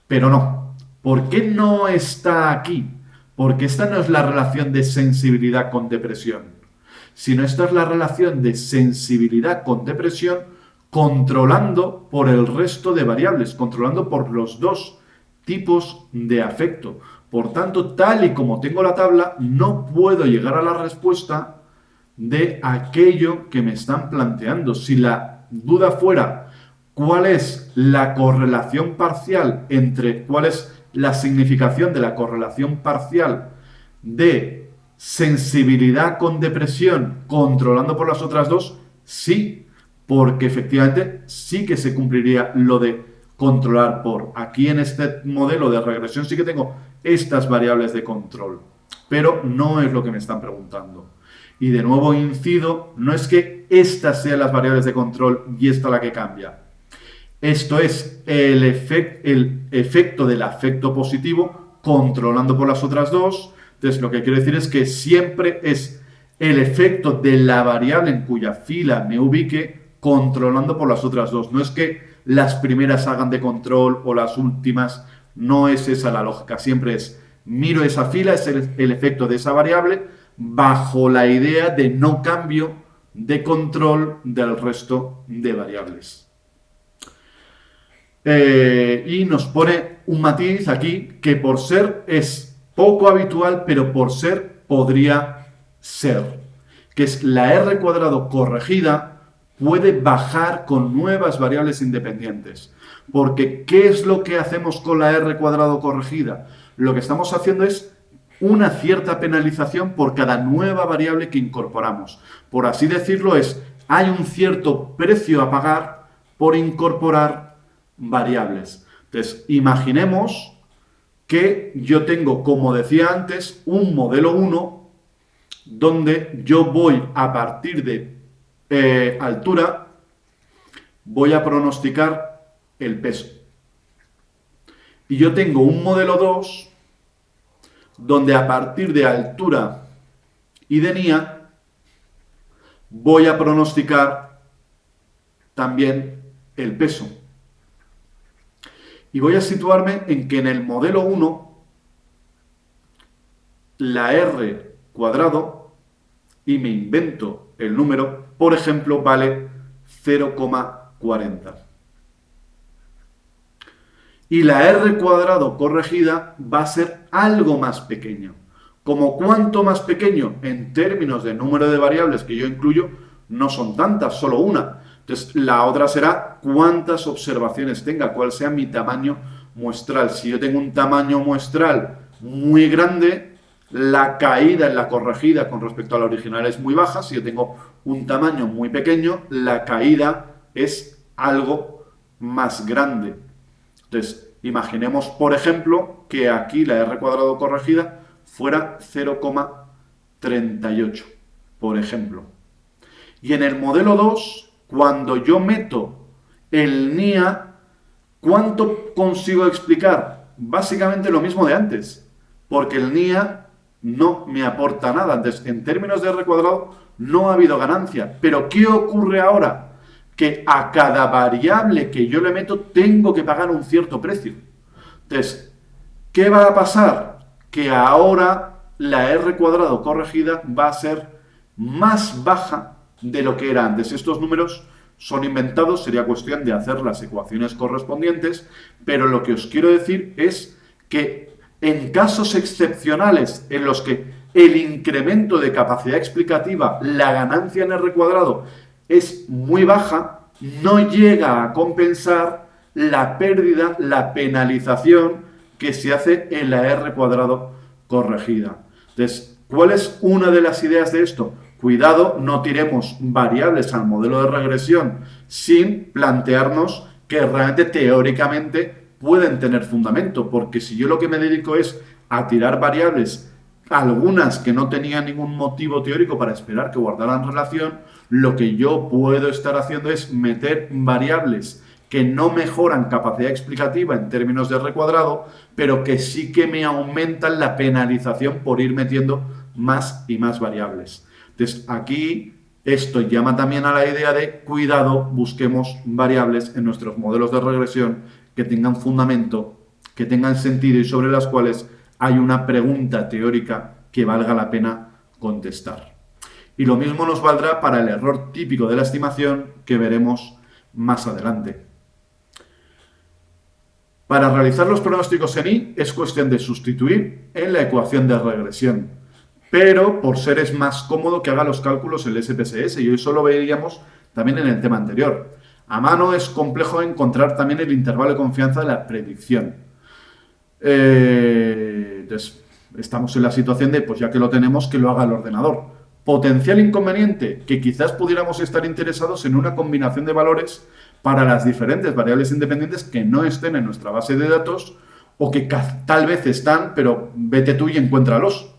Pero no. ¿Por qué no está aquí? Porque esta no es la relación de sensibilidad con depresión, sino esta es la relación de sensibilidad con depresión controlando por el resto de variables, controlando por los dos tipos de afecto. Por tanto, tal y como tengo la tabla, no puedo llegar a la respuesta de aquello que me están planteando. Si la duda fuera cuál es la correlación parcial entre, cuál es la significación de la correlación parcial de sensibilidad con depresión controlando por las otras dos, sí, porque efectivamente sí que se cumpliría lo de controlar por. Aquí en este modelo de regresión sí que tengo estas variables de control, pero no es lo que me están preguntando. Y de nuevo incido, no es que estas sean las variables de control y esta la que cambia. Esto es el efecto del afecto positivo controlando por las otras dos. Entonces, lo que quiero decir es que siempre es el efecto de la variable en cuya fila me ubique controlando por las otras dos. No es que las primeras hagan de control o las últimas, no es esa la lógica. Siempre es, miro esa fila, es el efecto de esa variable bajo la idea de no cambio de control del resto de variables. Y nos pone un matiz aquí que por ser es poco habitual, pero por ser podría ser, que es la R cuadrado corregida puede bajar con nuevas variables independientes. Porque, ¿qué es lo que hacemos con la R cuadrado corregida? Lo que estamos haciendo es una cierta penalización por cada nueva variable que incorporamos. Por así decirlo, hay un cierto precio a pagar por incorporar variables. Entonces, imaginemos que yo tengo, como decía antes, un modelo 1 donde yo voy a partir de altura, voy a pronosticar el peso. Y yo tengo un modelo 2 donde a partir de altura y de NIA voy a pronosticar también el peso. Y voy a situarme en que en el modelo 1 la R cuadrado, y me invento el número, por ejemplo, vale 0,40. Y la R cuadrado corregida va a ser algo más pequeño. ¿Como cuánto más pequeño? En términos de número de variables que yo incluyo, no son tantas, solo una. Entonces, la otra será cuántas observaciones tenga, cuál sea mi tamaño muestral. Si yo tengo un tamaño muestral muy grande, la caída en la corregida con respecto a la original es muy baja. Si yo tengo un tamaño muy pequeño, la caída es algo más grande. Entonces, imaginemos, por ejemplo, que aquí la R cuadrado corregida fuera 0,38, por ejemplo. Y en el modelo 2, cuando yo meto el NIA, ¿cuánto consigo explicar? Básicamente lo mismo de antes, porque el NIA no me aporta nada. Entonces, en términos de R cuadrado, no ha habido ganancia. Pero, ¿qué ocurre ahora? Que a cada variable que yo le meto tengo que pagar un cierto precio. Entonces, ¿qué va a pasar? Que ahora la R cuadrado corregida va a ser más baja de lo que era antes. Estos números son inventados, sería cuestión de hacer las ecuaciones correspondientes, pero lo que os quiero decir es que en casos excepcionales en los que el incremento de capacidad explicativa, la ganancia en R cuadrado, es muy baja, no llega a compensar la pérdida, la penalización que se hace en la R cuadrado corregida. Entonces, ¿cuál es una de las ideas de esto? Cuidado, no tiremos variables al modelo de regresión sin plantearnos que realmente teóricamente pueden tener fundamento, porque si yo lo que me dedico es a tirar variables, algunas que no tenían ningún motivo teórico para esperar que guardaran relación, lo que yo puedo estar haciendo es meter variables que no mejoran capacidad explicativa en términos de R cuadrado, pero que sí que me aumentan la penalización por ir metiendo más y más variables. Entonces, aquí esto llama también a la idea de cuidado, busquemos variables en nuestros modelos de regresión que tengan fundamento, que tengan sentido y sobre las cuales hay una pregunta teórica que valga la pena contestar. Y lo mismo nos valdrá para el error típico de la estimación que veremos más adelante. Para realizar los pronósticos en I es cuestión de sustituir en la ecuación de regresión, pero por ser es más cómodo que haga los cálculos el SPSS, y eso lo veíamos también en el tema anterior. A mano es complejo encontrar también el intervalo de confianza de la predicción. Entonces, estamos en la situación de, pues ya que lo tenemos, que lo haga el ordenador. Potencial inconveniente, que quizás pudiéramos estar interesados en una combinación de valores para las diferentes variables independientes que no estén en nuestra base de datos o que tal vez están, pero vete tú y encuéntralos.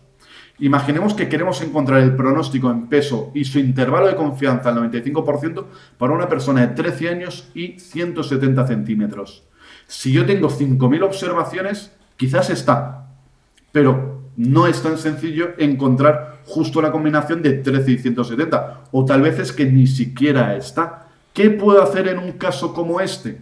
Imaginemos que queremos encontrar el pronóstico en peso y su intervalo de confianza al 95% para una persona de 13 años y 170 centímetros. Si yo tengo 5.000 observaciones, quizás está, pero no es tan sencillo encontrar justo la combinación de 13 y 170, o tal vez es que ni siquiera está. ¿Qué puedo hacer en un caso como este?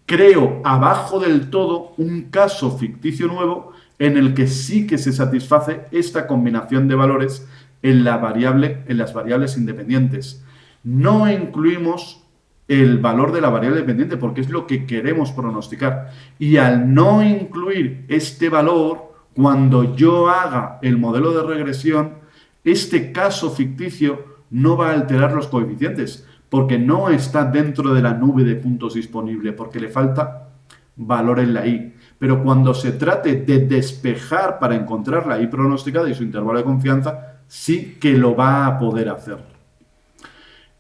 Creo abajo del todo un caso ficticio nuevo en el que sí que se satisface esta combinación de valores en las variables independientes. No incluimos el valor de la variable dependiente porque es lo que queremos pronosticar. Y al no incluir este valor, cuando yo haga el modelo de regresión, este caso ficticio no va a alterar los coeficientes porque no está dentro de la nube de puntos disponible, porque le falta valor en la I. Pero cuando se trate de despejar para encontrar la I pronosticada y su intervalo de confianza, sí que lo va a poder hacer.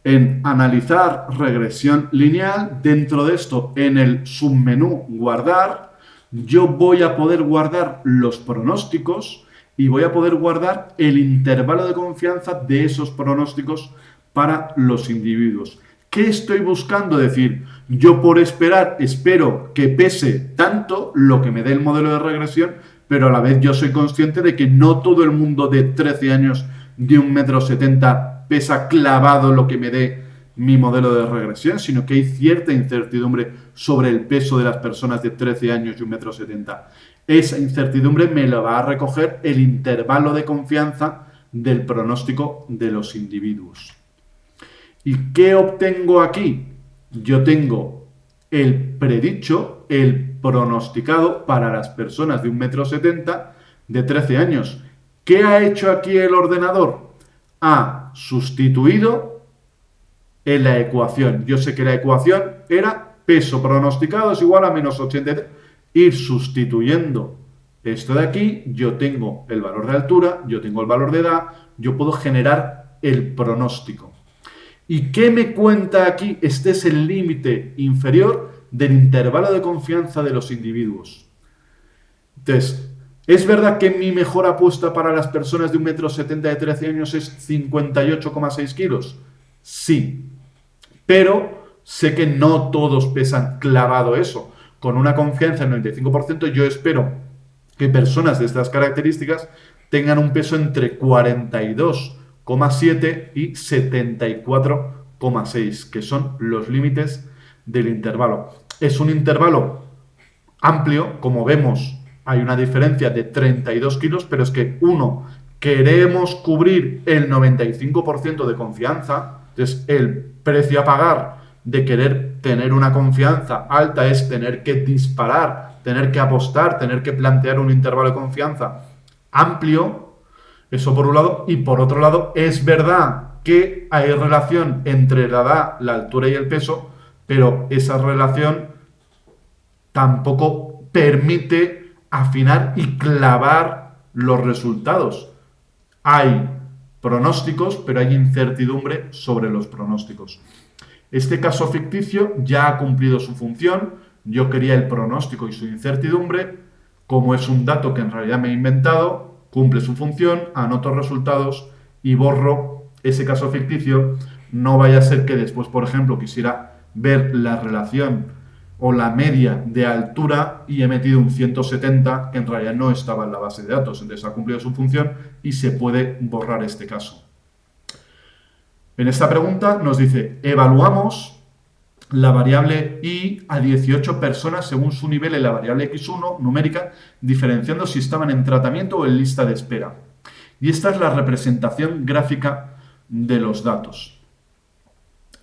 En analizar regresión lineal, dentro de esto, en el submenú guardar, yo voy a poder guardar los pronósticos y voy a poder guardar el intervalo de confianza de esos pronósticos para los individuos. ¿Qué estoy buscando? Decir, yo por esperar espero que pese tanto lo que me dé el modelo de regresión, pero a la vez yo soy consciente de que no todo el mundo de 13 años de 1,70 m pesa clavado lo que me dé mi modelo de regresión, sino que hay cierta incertidumbre sobre el peso de las personas de 13 años y 1,70 m. Esa incertidumbre me la va a recoger el intervalo de confianza del pronóstico de los individuos. ¿Y qué obtengo aquí? Yo tengo el predicho, el pronosticado para las personas de 1,70 m de 13 años. ¿Qué ha hecho aquí el ordenador? Ha sustituido en la ecuación. Yo sé que la ecuación era peso pronosticado es igual a -83 ir sustituyendo esto de aquí. Yo tengo el valor de altura, yo tengo el valor de edad, yo puedo generar el pronóstico. ¿Y qué me cuenta aquí? Este es el límite inferior del intervalo de confianza de los individuos. Entonces, ¿es verdad que mi mejor apuesta para las personas de 1,70 m de 13 años es 58,6 kilos? Sí, pero sé que no todos pesan clavado eso. Con una confianza del 95%, yo espero que personas de estas características tengan un peso entre 42,7 y 74,6, que son los límites del intervalo. Es un intervalo amplio, como vemos, hay una diferencia de 32 kilos, pero es que queremos cubrir el 95% de confianza, entonces el precio a pagar de querer tener una confianza alta es tener que disparar, tener que apostar, tener que plantear un intervalo de confianza amplio, eso por un lado, y por otro lado, es verdad que hay relación entre la edad, la altura y el peso, pero esa relación tampoco permite afinar y clavar los resultados. Hay pronósticos, pero hay incertidumbre sobre los pronósticos. Este caso ficticio ya ha cumplido su función. Yo quería el pronóstico y su incertidumbre. Como es un dato que en realidad me he inventado, cumple su función, anoto resultados y borro ese caso ficticio. No vaya a ser que después, por ejemplo, quisiera ver la relación o la media de altura y he metido un 170 que en realidad no estaba en la base de datos. Entonces ha cumplido su función y se puede borrar este caso. En esta pregunta nos dice, evaluamos la variable y a 18 personas según su nivel en la variable x1 numérica, diferenciando si estaban en tratamiento o en lista de espera. Y esta es la representación gráfica de los datos.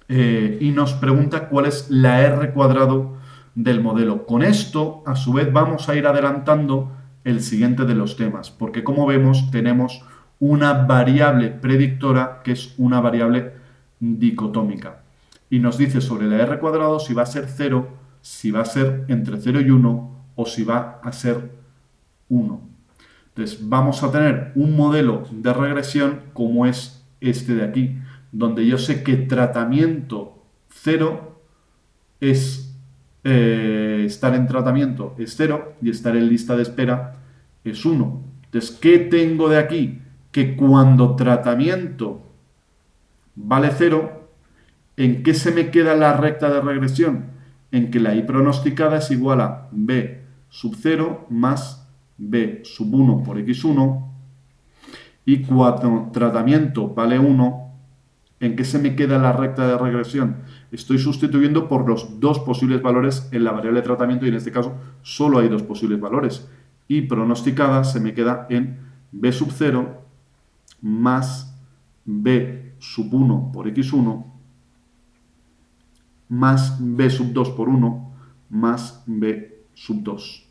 Y nos pregunta cuál es la R cuadrado del modelo. Con esto, a su vez, vamos a ir adelantando el siguiente de los temas, porque como vemos, tenemos una variable predictora que es una variable dicotómica. Y nos dice sobre la R cuadrado si va a ser 0, si va a ser entre 0 y 1 o si va a ser 1. Entonces vamos a tener un modelo de regresión como es este de aquí, donde yo sé que tratamiento 0 es estar en tratamiento es 0 y estar en lista de espera es 1. Entonces, ¿qué tengo de aquí? Que cuando tratamiento vale 0, ¿en qué se me queda la recta de regresión? En que la I pronosticada es igual a B sub 0 más B sub 1 por x1 y cuando tratamiento vale 1, ¿en qué se me queda la recta de regresión? Estoy sustituyendo por los dos posibles valores en la variable de tratamiento y en este caso solo hay dos posibles valores. Y pronosticada se me queda en B sub 0 más B sub 1 por x1 más B sub 2 por 1 más B sub 2.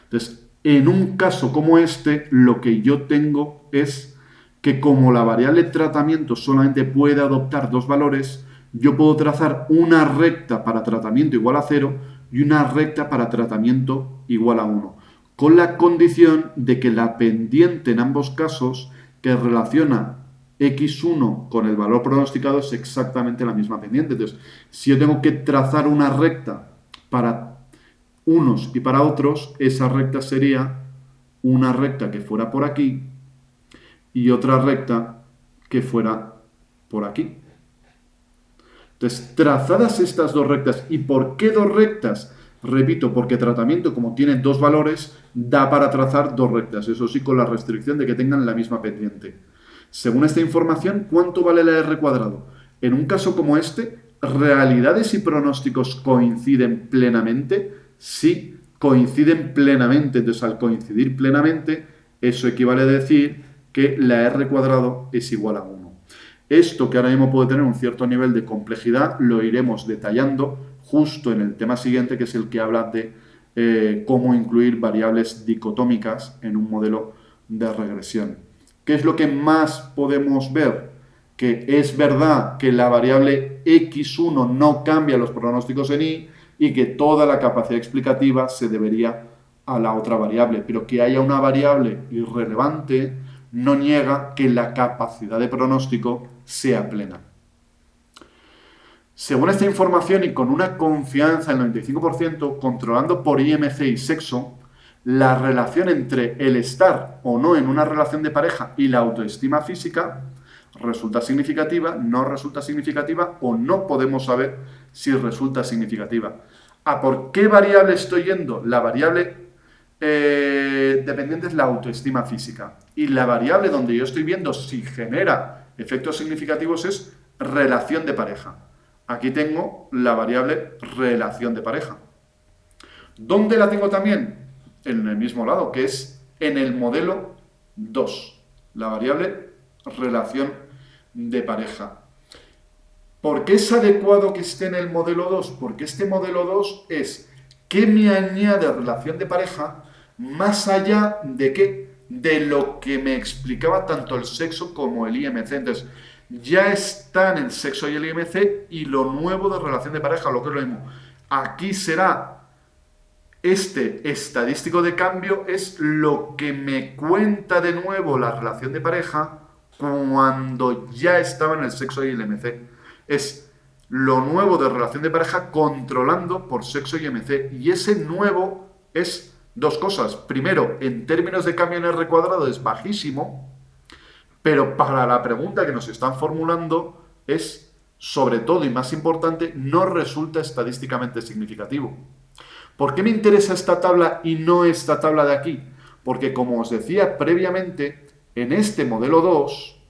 Entonces, en un caso como este, lo que yo tengo es que como la variable tratamiento solamente puede adoptar dos valores, yo puedo trazar una recta para tratamiento igual a 0 y una recta para tratamiento igual a 1, con la condición de que la pendiente en ambos casos que relaciona x1 con el valor pronosticado es exactamente la misma pendiente. Entonces, si yo tengo que trazar una recta para unos y para otros, esa recta sería una recta que fuera por aquí y otra recta que fuera por aquí. Entonces, trazadas estas dos rectas, ¿y por qué dos rectas? Repito, porque tratamiento, como tiene dos valores, da para trazar dos rectas, eso sí, con la restricción de que tengan la misma pendiente. Según esta información, ¿cuánto vale la R cuadrado? En un caso como este, ¿realidades y pronósticos coinciden plenamente? Sí, coinciden plenamente. Entonces, al coincidir plenamente, eso equivale a decir que la R cuadrado es igual a 1. Esto, que ahora mismo puede tener un cierto nivel de complejidad, lo iremos detallando justo en el tema siguiente, que es el que habla de cómo incluir variables dicotómicas en un modelo de regresión. ¿Qué es lo que más podemos ver? Que es verdad que la variable x1 no cambia los pronósticos en y y que toda la capacidad explicativa se debería a la otra variable. Pero que haya una variable irrelevante no niega que la capacidad de pronóstico sea plena. Según esta información y con una confianza del 95%, controlando por IMC y sexo, la relación entre el estar o no en una relación de pareja y la autoestima física resulta significativa, no resulta significativa o no podemos saber si resulta significativa. ¿A por qué variable estoy yendo? La variable dependiente es la autoestima física. Y la variable donde yo estoy viendo si genera efectos significativos es relación de pareja. Aquí tengo la variable relación de pareja. ¿Dónde la tengo también? En el mismo lado, que es en el modelo 2. La variable relación de pareja. ¿Por qué es adecuado que esté en el modelo 2? Porque este modelo 2 es ¿qué me añade relación de pareja más allá de qué? De lo que me explicaba tanto el sexo como el IMC. Entonces, ya están el sexo y el IMC y lo nuevo de relación de pareja, lo que es lo mismo. Aquí será este estadístico de cambio, es lo que me cuenta de nuevo la relación de pareja cuando ya estaba en el sexo y el IMC. Es lo nuevo de relación de pareja controlando por sexo y IMC. Y ese nuevo es dos cosas. Primero, en términos de cambio en R cuadrado es bajísimo, pero para la pregunta que nos están formulando es, sobre todo y más importante, no resulta estadísticamente significativo. ¿Por qué me interesa esta tabla y no esta tabla de aquí? Porque, como os decía previamente, en este modelo 2,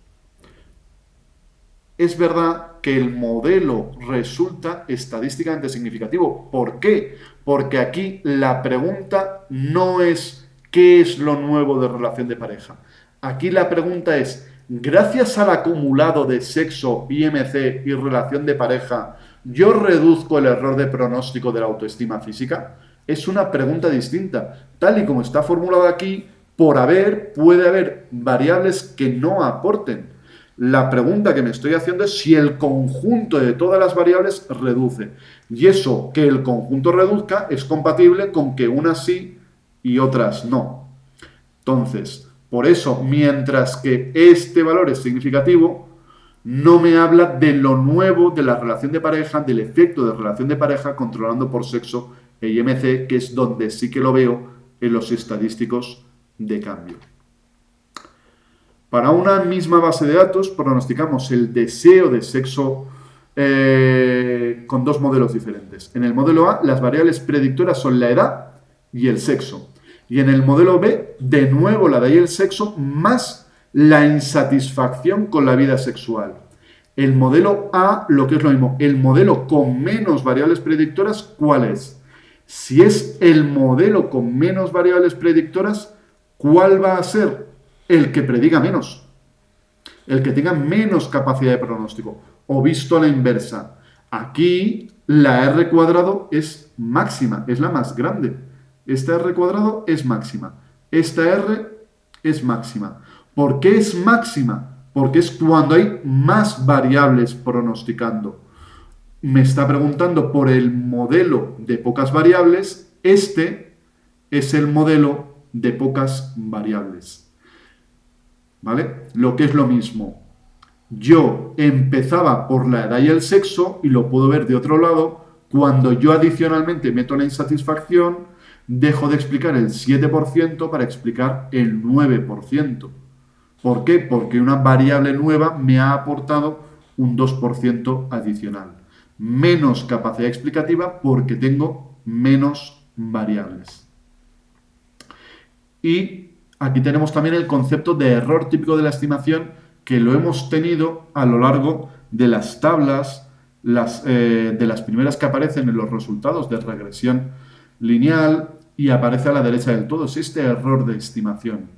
es verdad que el modelo resulta estadísticamente significativo. ¿Por qué? Porque aquí la pregunta no es ¿qué es lo nuevo de relación de pareja? Aquí la pregunta es, gracias al acumulado de sexo, IMC y relación de pareja, ¿yo reduzco el error de pronóstico de la autoestima física? Es una pregunta distinta. Tal y como está formulada aquí, puede haber variables que no aporten. La pregunta que me estoy haciendo es si el conjunto de todas las variables reduce. Y eso, que el conjunto reduzca, es compatible con que unas sí y otras no. Entonces, por eso, mientras que este valor es significativo, no me habla de lo nuevo de la relación de pareja, del efecto de relación de pareja controlando por sexo e IMC, que es donde sí que lo veo en los estadísticos de cambio. Para una misma base de datos pronosticamos el deseo de sexo con dos modelos diferentes. En el modelo A, las variables predictoras son la edad y el sexo. Y en el modelo B, de nuevo la edad y el sexo, más la insatisfacción con la vida sexual. El modelo A, lo que es lo mismo, el modelo con menos variables predictoras, ¿cuál es? Si es el modelo con menos variables predictoras, ¿cuál va a ser? El que prediga menos. El que tenga menos capacidad de pronóstico. O visto a la inversa. Aquí la R cuadrado es máxima, es la más grande. Esta R cuadrado es máxima. Esta R es máxima. ¿Por qué es máxima? Porque es cuando hay más variables pronosticando. Me está preguntando por el modelo de pocas variables. Este es el modelo de pocas variables. ¿Vale? Lo que es lo mismo. Yo empezaba por la edad y el sexo y lo puedo ver de otro lado. Cuando yo adicionalmente meto la insatisfacción, dejo de explicar el 7% para explicar el 9%. ¿Por qué? Porque una variable nueva me ha aportado un 2% adicional. Menos capacidad explicativa porque tengo menos variables. Y aquí tenemos también el concepto de error típico de la estimación, que lo hemos tenido a lo largo de las tablas, de las primeras que aparecen en los resultados de regresión lineal y aparece a la derecha del todo. Es este error de estimación.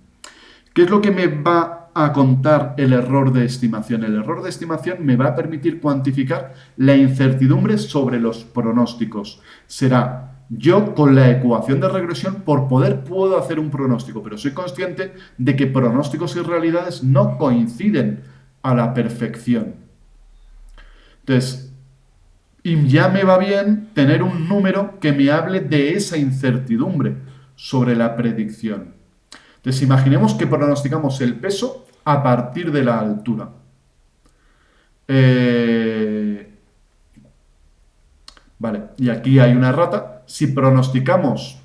¿Qué es lo que me va a contar el error de estimación? El error de estimación me va a permitir cuantificar la incertidumbre sobre los pronósticos. Será yo con la ecuación de regresión por poder puedo hacer un pronóstico, pero soy consciente de que pronósticos y realidades no coinciden a la perfección. Entonces, Y ya me va bien tener un número que me hable de esa incertidumbre sobre la predicción. Entonces, imaginemos que pronosticamos el peso a partir de la altura. Vale, y aquí hay una errata. Si pronosticamos,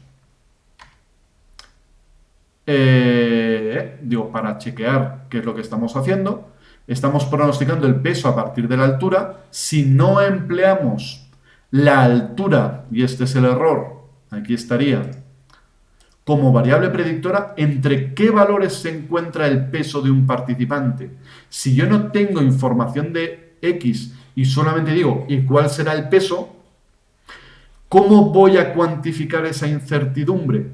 para chequear qué es lo que estamos haciendo, estamos pronosticando el peso a partir de la altura. Si no empleamos la altura, y este es el error, aquí estaría, como variable predictora, ¿entre qué valores se encuentra el peso de un participante? Si yo no tengo información de X y solamente digo, ¿y cuál será el peso? ¿Cómo voy a cuantificar esa incertidumbre?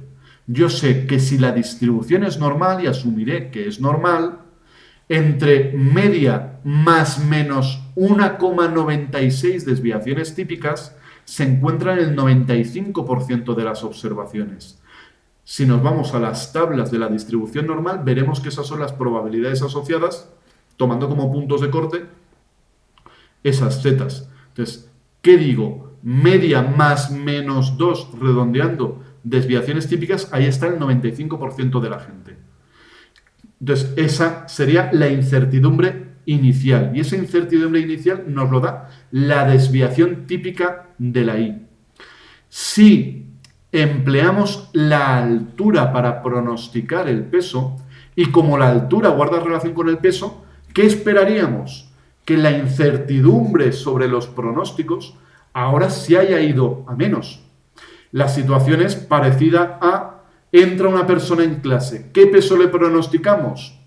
Yo sé que si la distribución es normal, y asumiré que es normal, entre media más menos 1,96 desviaciones típicas, se encuentran el 95% de las observaciones. Si nos vamos a las tablas de la distribución normal, veremos que esas son las probabilidades asociadas, tomando como puntos de corte esas zetas. Entonces, ¿qué digo? Media más menos 2, redondeando desviaciones típicas, ahí está el 95% de la gente. Entonces, esa sería la incertidumbre inicial. Y esa incertidumbre inicial nos lo da la desviación típica de la I. Si empleamos la altura para pronosticar el peso, y como la altura guarda relación con el peso, ¿qué esperaríamos? Que la incertidumbre sobre los pronósticos ahora se haya ido a menos. La situación es parecida a: entra una persona en clase, ¿qué peso le pronosticamos?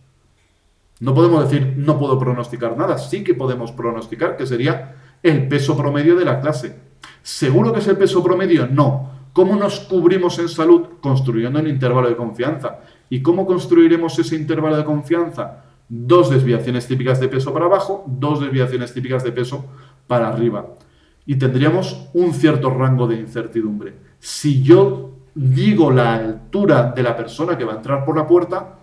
No podemos decir no puedo pronosticar nada, sí que podemos pronosticar, que sería el peso promedio de la clase. ¿Seguro que es el peso promedio? No. ¿Cómo nos cubrimos en salud? Construyendo un intervalo de confianza. ¿Y cómo construiremos ese intervalo de confianza? 2 desviaciones típicas de peso para abajo, 2 desviaciones típicas de peso para arriba. Y tendríamos un cierto rango de incertidumbre. Si yo digo la altura de la persona que va a entrar por la puerta,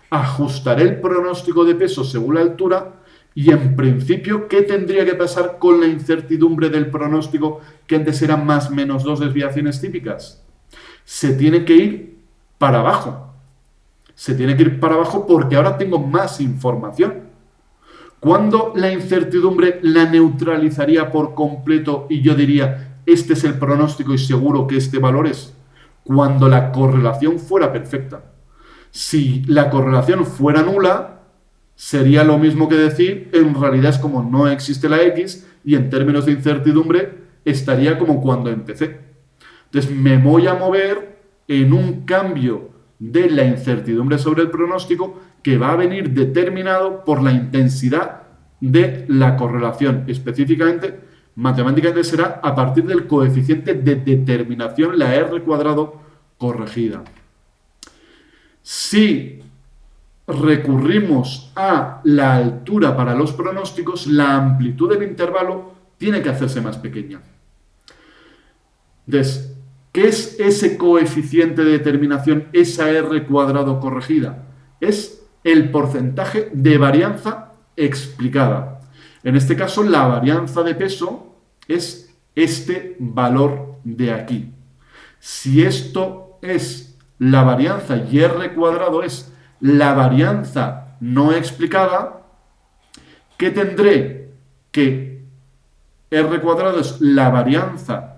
ajustaré el pronóstico de peso según la altura. Y en principio, ¿qué tendría que pasar con la incertidumbre del pronóstico, que antes eran más menos 2 desviaciones típicas? Se tiene que ir para abajo. Se tiene que ir para abajo porque ahora tengo más información. ¿Cuándo la incertidumbre la neutralizaría por completo y yo diría, este es el pronóstico y seguro que este valor es? Cuando la correlación fuera perfecta. Si la correlación fuera nula, sería lo mismo que decir, en realidad es como no existe la X, y en términos de incertidumbre estaría como cuando empecé. Entonces me voy a mover en un cambio de la incertidumbre sobre el pronóstico que va a venir determinado por la intensidad de la correlación. Específicamente, matemáticamente será a partir del coeficiente de determinación, la R cuadrado corregida. Si recurrimos a la altura para los pronósticos, la amplitud del intervalo tiene que hacerse más pequeña. Entonces, ¿qué es ese coeficiente de determinación, esa R cuadrado corregida? Es el porcentaje de varianza explicada. En este caso, la varianza de peso es este valor de aquí. Si esto es la varianza y R cuadrado es la varianza no explicada, ¿qué tendré? Que R cuadrado es la varianza,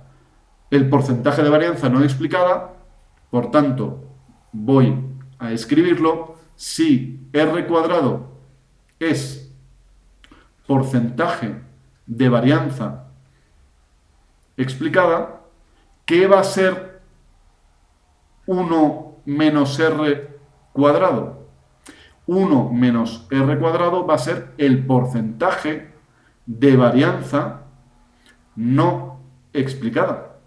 el porcentaje de varianza no explicada, por tanto, voy a escribirlo. Si R cuadrado es porcentaje de varianza explicada, ¿qué va a ser 1 menos R cuadrado? 1 menos R cuadrado va a ser el porcentaje de varianza no explicada.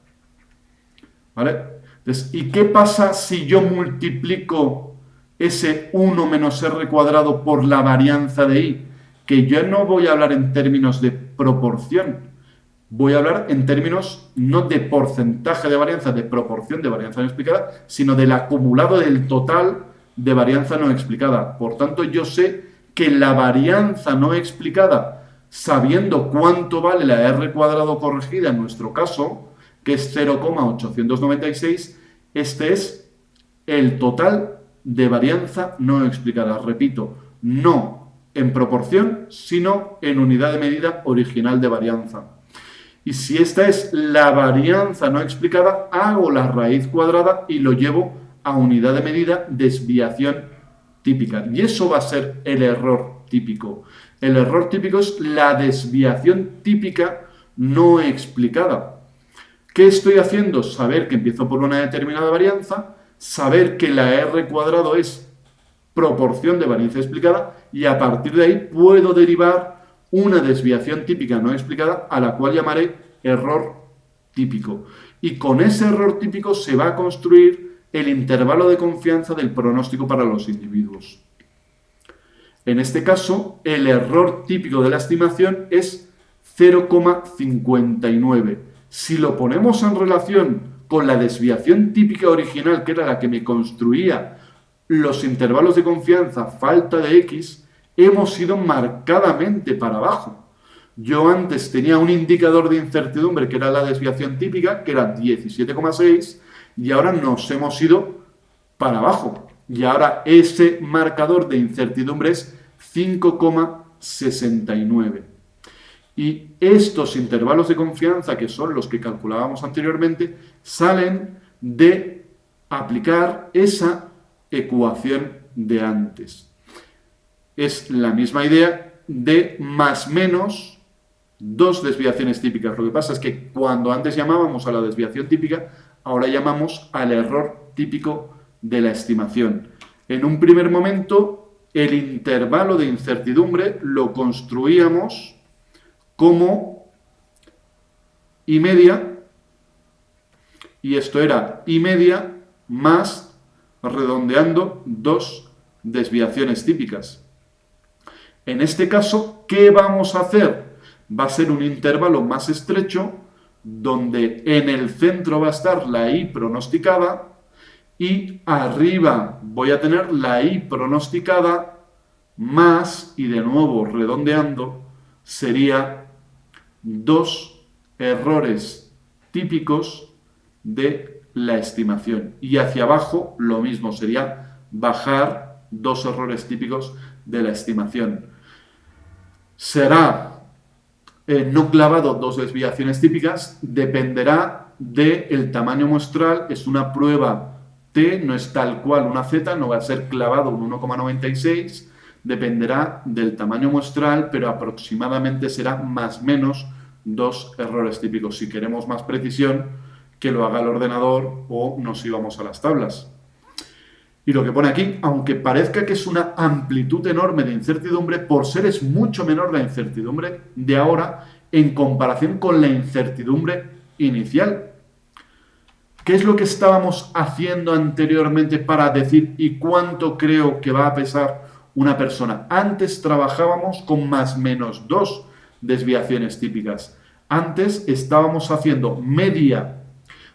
¿Vale? Entonces, ¿y qué pasa si yo multiplico ese 1 menos R cuadrado por la varianza de I? Que yo no voy a hablar en términos de proporción, voy a hablar en términos no de porcentaje de varianza, de proporción de varianza no explicada, sino del acumulado del total de varianza no explicada. Por tanto, yo sé que la varianza no explicada sabiendo cuánto vale la R cuadrado corregida en nuestro caso, que es 0,896, este es el total de varianza no explicada. Repito, no en proporción, sino en unidad de medida original de varianza. Y si esta es la varianza no explicada, hago la raíz cuadrada y lo llevo a unidad de medida desviación típica. Y eso va a ser el error típico. El error típico es la desviación típica no explicada. ¿Qué estoy haciendo? Saber que empiezo por una determinada varianza, saber que la R cuadrado es proporción de varianza explicada y a partir de ahí puedo derivar una desviación típica no explicada a la cual llamaré error típico. Y con ese error típico se va a construir el intervalo de confianza del pronóstico para los individuos. En este caso, el error típico de la estimación es 0,59. Si lo ponemos en relación con la desviación típica original, que era la que me construía los intervalos de confianza falta de X, hemos ido marcadamente para abajo. Yo antes tenía un indicador de incertidumbre que era la desviación típica, que era 17,6, y ahora nos hemos ido para abajo. Y ahora ese marcador de incertidumbre es 5,69. Y estos intervalos de confianza, que son los que calculábamos anteriormente, salen de aplicar esa ecuación de antes. Es la misma idea de más menos dos desviaciones típicas. Lo que pasa es que cuando antes llamábamos a la desviación típica, ahora llamamos al error típico de la estimación. En un primer momento, el intervalo de incertidumbre lo construíamos como I media, y esto era I media más, redondeando, dos desviaciones típicas. En este caso, ¿qué vamos a hacer? Va a ser un intervalo más estrecho, donde en el centro va a estar la I pronosticada y arriba voy a tener la I pronosticada más, y de nuevo redondeando, sería dos errores típicos de la estimación. Y hacia abajo lo mismo, sería bajar dos errores típicos de la estimación. Será no clavado dos desviaciones típicas, dependerá del tamaño muestral, es una prueba T, no es tal cual una Z, no va a ser clavado un 1,96, dependerá del tamaño muestral, pero aproximadamente será más o menos dos errores típicos. Si queremos más precisión, que lo haga el ordenador o nos íbamos a las tablas. Y lo que pone aquí, aunque parezca que es una amplitud enorme de incertidumbre, por ser es mucho menor la incertidumbre de ahora en comparación con la incertidumbre inicial. ¿Qué es lo que estábamos haciendo anteriormente para decir y cuánto creo que va a pesar una persona? Antes trabajábamos con más menos dos desviaciones típicas. Antes estábamos haciendo media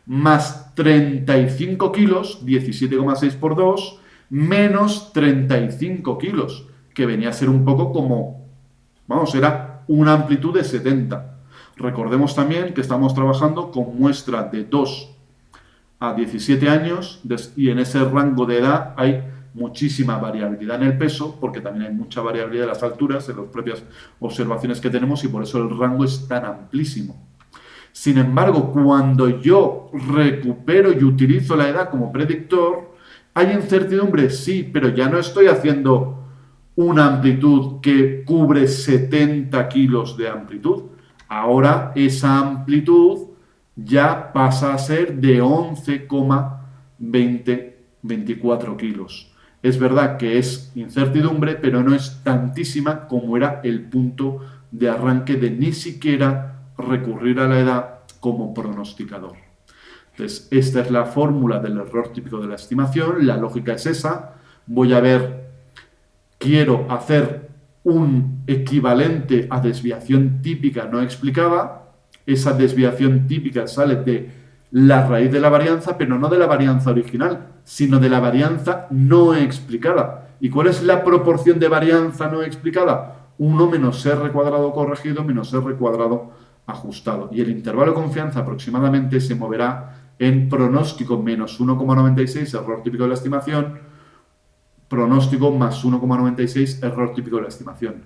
más 35 kilos, 17,6 por 2, menos 35 kilos, que venía a ser un poco como, vamos, era una amplitud de 70. Recordemos también que estamos trabajando con muestra de 2 a 17 años y en ese rango de edad hay muchísima variabilidad en el peso, porque también hay mucha variabilidad en las alturas, en las propias observaciones que tenemos, y por eso el rango es tan amplísimo. Sin embargo, cuando yo recupero y utilizo la edad como predictor, ¿hay incertidumbre? Sí, pero ya no estoy haciendo una amplitud que cubre 70 kilos de amplitud. Ahora esa amplitud ya pasa a ser de 11,24 kilos. Es verdad que es incertidumbre, pero no es tantísima como era el punto de arranque de ni siquiera recurrir a la edad como pronosticador. Entonces, esta es la fórmula del error típico de la estimación, la lógica es esa. Voy a ver, quiero hacer un equivalente a desviación típica no explicada. Esa desviación típica sale de la raíz de la varianza, pero no de la varianza original, sino de la varianza no explicada. ¿Y cuál es la proporción de varianza no explicada? 1 menos r cuadrado corregido menos r cuadrado ajustado. Y el intervalo de confianza aproximadamente se moverá en pronóstico menos 1,96, error típico de la estimación, pronóstico más 1,96, error típico de la estimación.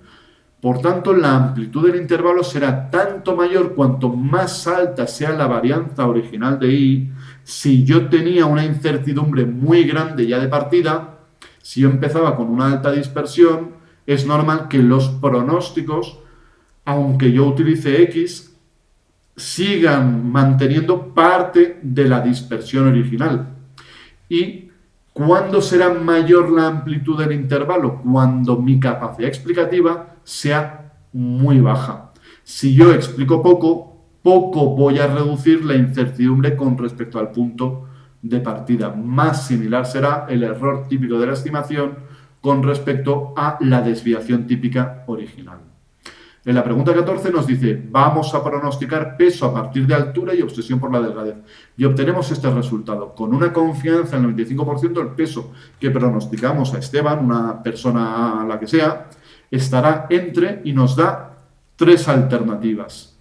Por tanto, la amplitud del intervalo será tanto mayor cuanto más alta sea la varianza original de I. Si yo tenía una incertidumbre muy grande ya de partida, si yo empezaba con una alta dispersión, es normal que los pronósticos, aunque yo utilice X, sigan manteniendo parte de la dispersión original. ¿Y cuándo será mayor la amplitud del intervalo? Cuando mi capacidad explicativa sea muy baja. Si yo explico poco voy a reducir la incertidumbre con respecto al punto de partida. Más similar será el error típico de la estimación con respecto a la desviación típica original. En la pregunta 14 nos dice, vamos a pronosticar peso a partir de altura y obsesión por la delgadez. Y obtenemos este resultado. Con una confianza del 95%, el peso que pronosticamos a Esteban, una persona a la que sea, estará entre y nos da 3 alternativas.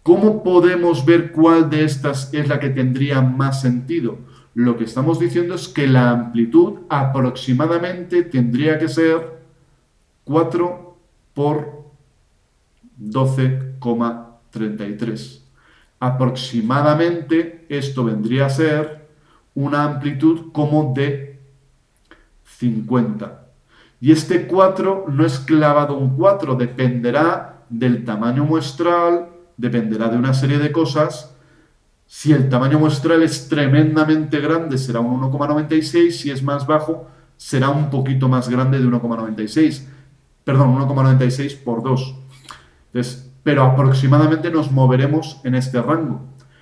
¿Cómo podemos ver cuál de estas es la que tendría más sentido? Lo que estamos diciendo es que la amplitud aproximadamente tendría que ser 4 por 12,33. Aproximadamente esto vendría a ser una amplitud como de 50. Y este 4 no es clavado un 4, dependerá del tamaño muestral, dependerá de una serie de cosas. Si el tamaño muestral es tremendamente grande, será un 1,96. Si es más bajo, será un poquito más grande de 1,96. Perdón, 1,96 por 2. Entonces, pero aproximadamente nos moveremos en este rango.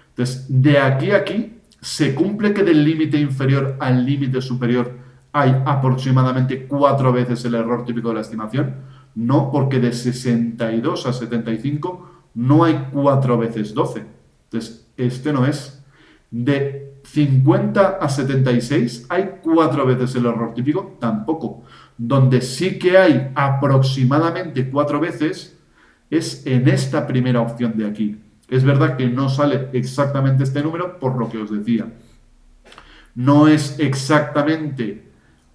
Entonces, de aquí a aquí, ¿se cumple que del límite inferior al límite superior hay aproximadamente 4 veces el error típico de la estimación? No, porque de 62 a 75 no hay 4 veces 12. Entonces, este no es. De 50 a 76 hay 4 veces el error típico, tampoco. Donde sí que hay aproximadamente 4 veces es en esta primera opción de aquí. Es verdad que no sale exactamente este número, por lo que os decía. No es exactamente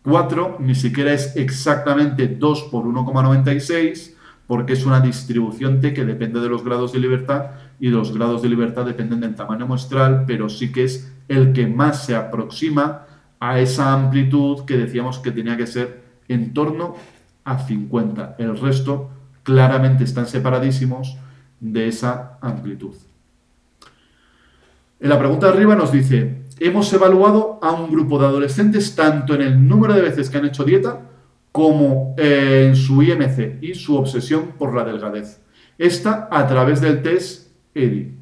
4, ni siquiera es exactamente 2 por 1,96, porque es una distribución T que depende de los grados de libertad, y los grados de libertad dependen del tamaño muestral, pero sí que es el que más se aproxima a esa amplitud que decíamos que tenía que ser en torno a 50. El resto claramente están separadísimos de esa amplitud. En la pregunta de arriba nos dice, hemos evaluado a un grupo de adolescentes tanto en el número de veces que han hecho dieta como en su IMC y su obsesión por la delgadez. Esta a través del test EDI.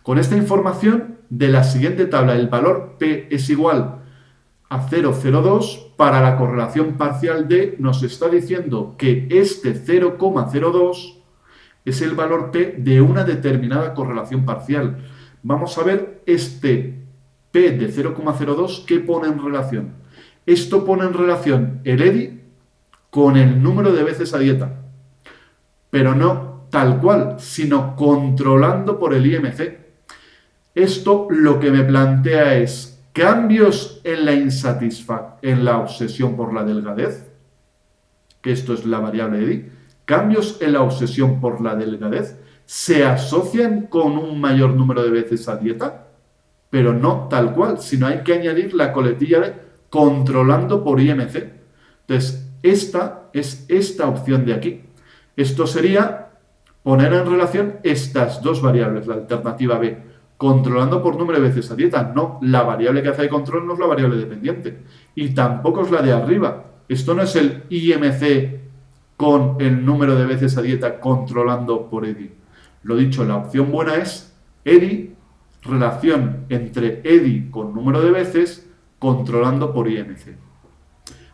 Con esta información de la siguiente tabla, el valor P es igual a 0,02 para la correlación parcial D, nos está diciendo que este 0,02 es el valor P de una determinada correlación parcial. Vamos a ver este P de 0,02, ¿qué pone en relación? Esto pone en relación el EDI con el número de veces a dieta, pero no tal cual, sino controlando por el IMC. Esto lo que me plantea es cambios en en la obsesión por la delgadez, que esto es la variable EDI, cambios en la obsesión por la delgadez se asocian con un mayor número de veces a dieta, pero no tal cual, sino hay que añadir la coletilla de controlando por IMC. Entonces, esta es esta opción de aquí. Esto sería poner en relación estas dos variables, la alternativa B, controlando por número de veces a dieta. No, la variable que hace de control no es la variable dependiente. Y tampoco es la de arriba. Esto no es el IMC con el número de veces a dieta controlando por EDI. Lo dicho, la opción buena es EDI, relación entre EDI con número de veces, controlando por IMC.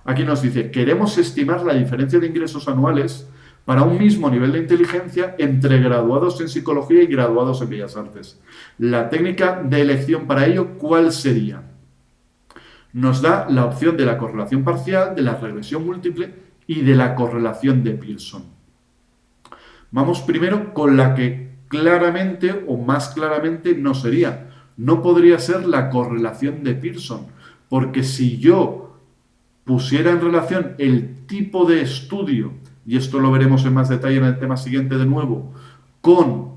Aquí nos dice, queremos estimar la diferencia de ingresos anuales para un mismo nivel de inteligencia entre graduados en psicología y graduados en bellas artes. La técnica de elección para ello, ¿cuál sería? Nos da la opción de la correlación parcial, de la regresión múltiple y de la correlación de Pearson. Vamos primero con la que claramente o más claramente no sería. No podría ser la correlación de Pearson, porque si yo pusiera en relación el tipo de estudio, y esto lo veremos en más detalle en el tema siguiente de nuevo, con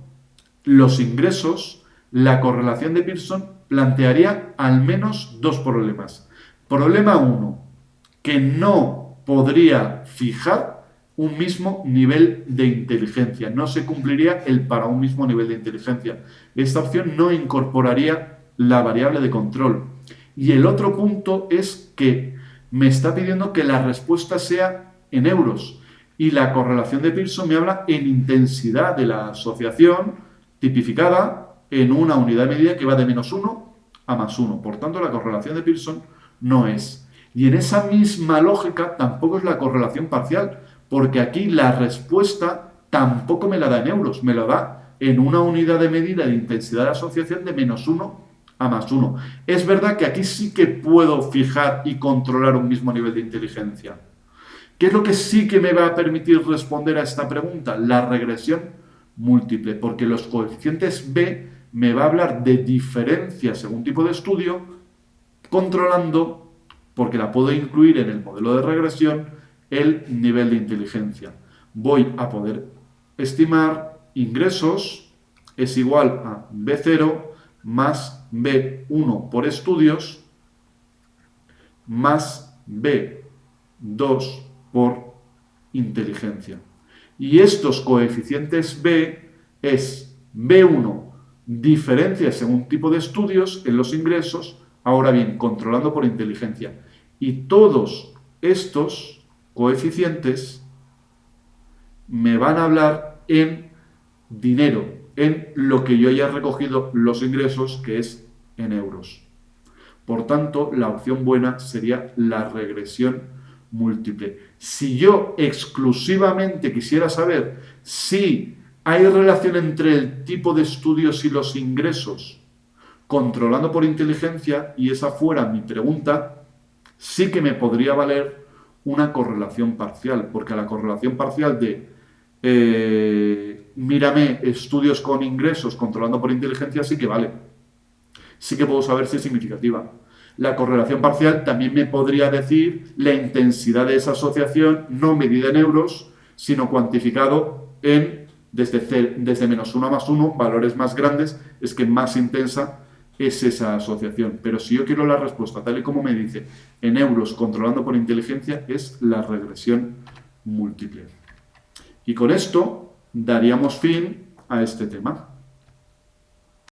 los ingresos, la correlación de Pearson plantearía al menos dos problemas. Problema uno, que no podría fijar un mismo nivel de inteligencia. No se cumpliría el para un mismo nivel de inteligencia. Esta opción no incorporaría la variable de control. Y el otro punto es que me está pidiendo que la respuesta sea en euros. Y la correlación de Pearson me habla en intensidad de la asociación tipificada en una unidad de medida que va de -1 a +1. Por tanto, la correlación de Pearson no es. Y en esa misma lógica tampoco es la correlación parcial, porque aquí la respuesta tampoco me la da en euros, me la da en una unidad de medida de intensidad de asociación de -1 a +1. Es verdad que aquí sí que puedo fijar y controlar un mismo nivel de inteligencia. ¿Qué es lo que sí que me va a permitir responder a esta pregunta? La regresión múltiple, porque los coeficientes B me va a hablar de diferencia según tipo de estudio, controlando, porque la puedo incluir en el modelo de regresión, el nivel de inteligencia. Voy a poder estimar ingresos es igual a B0 más B1 por estudios más B2 por inteligencia. Y estos coeficientes B es B1, diferencia según tipo de estudios en los ingresos, ahora bien, controlando por inteligencia. Y todos estos coeficientes me van a hablar en dinero, en lo que yo haya recogido los ingresos, que es en euros. Por tanto, la opción buena sería la regresión múltiple. Si yo exclusivamente quisiera saber si hay relación entre el tipo de estudios y los ingresos, controlando por inteligencia, y esa fuera mi pregunta, sí que me podría valer una correlación parcial, porque la correlación parcial de mírame estudios con ingresos controlando por inteligencia sí que vale. Sí que puedo saber si es significativa. La correlación parcial también me podría decir la intensidad de esa asociación, no medida en euros, sino cuantificado en desde -1 a +1, valores más grandes, es que más intensa es esa asociación. Pero si yo quiero la respuesta tal y como me dice en euros controlando por inteligencia, es la regresión múltiple. Y con esto daríamos fin a este tema.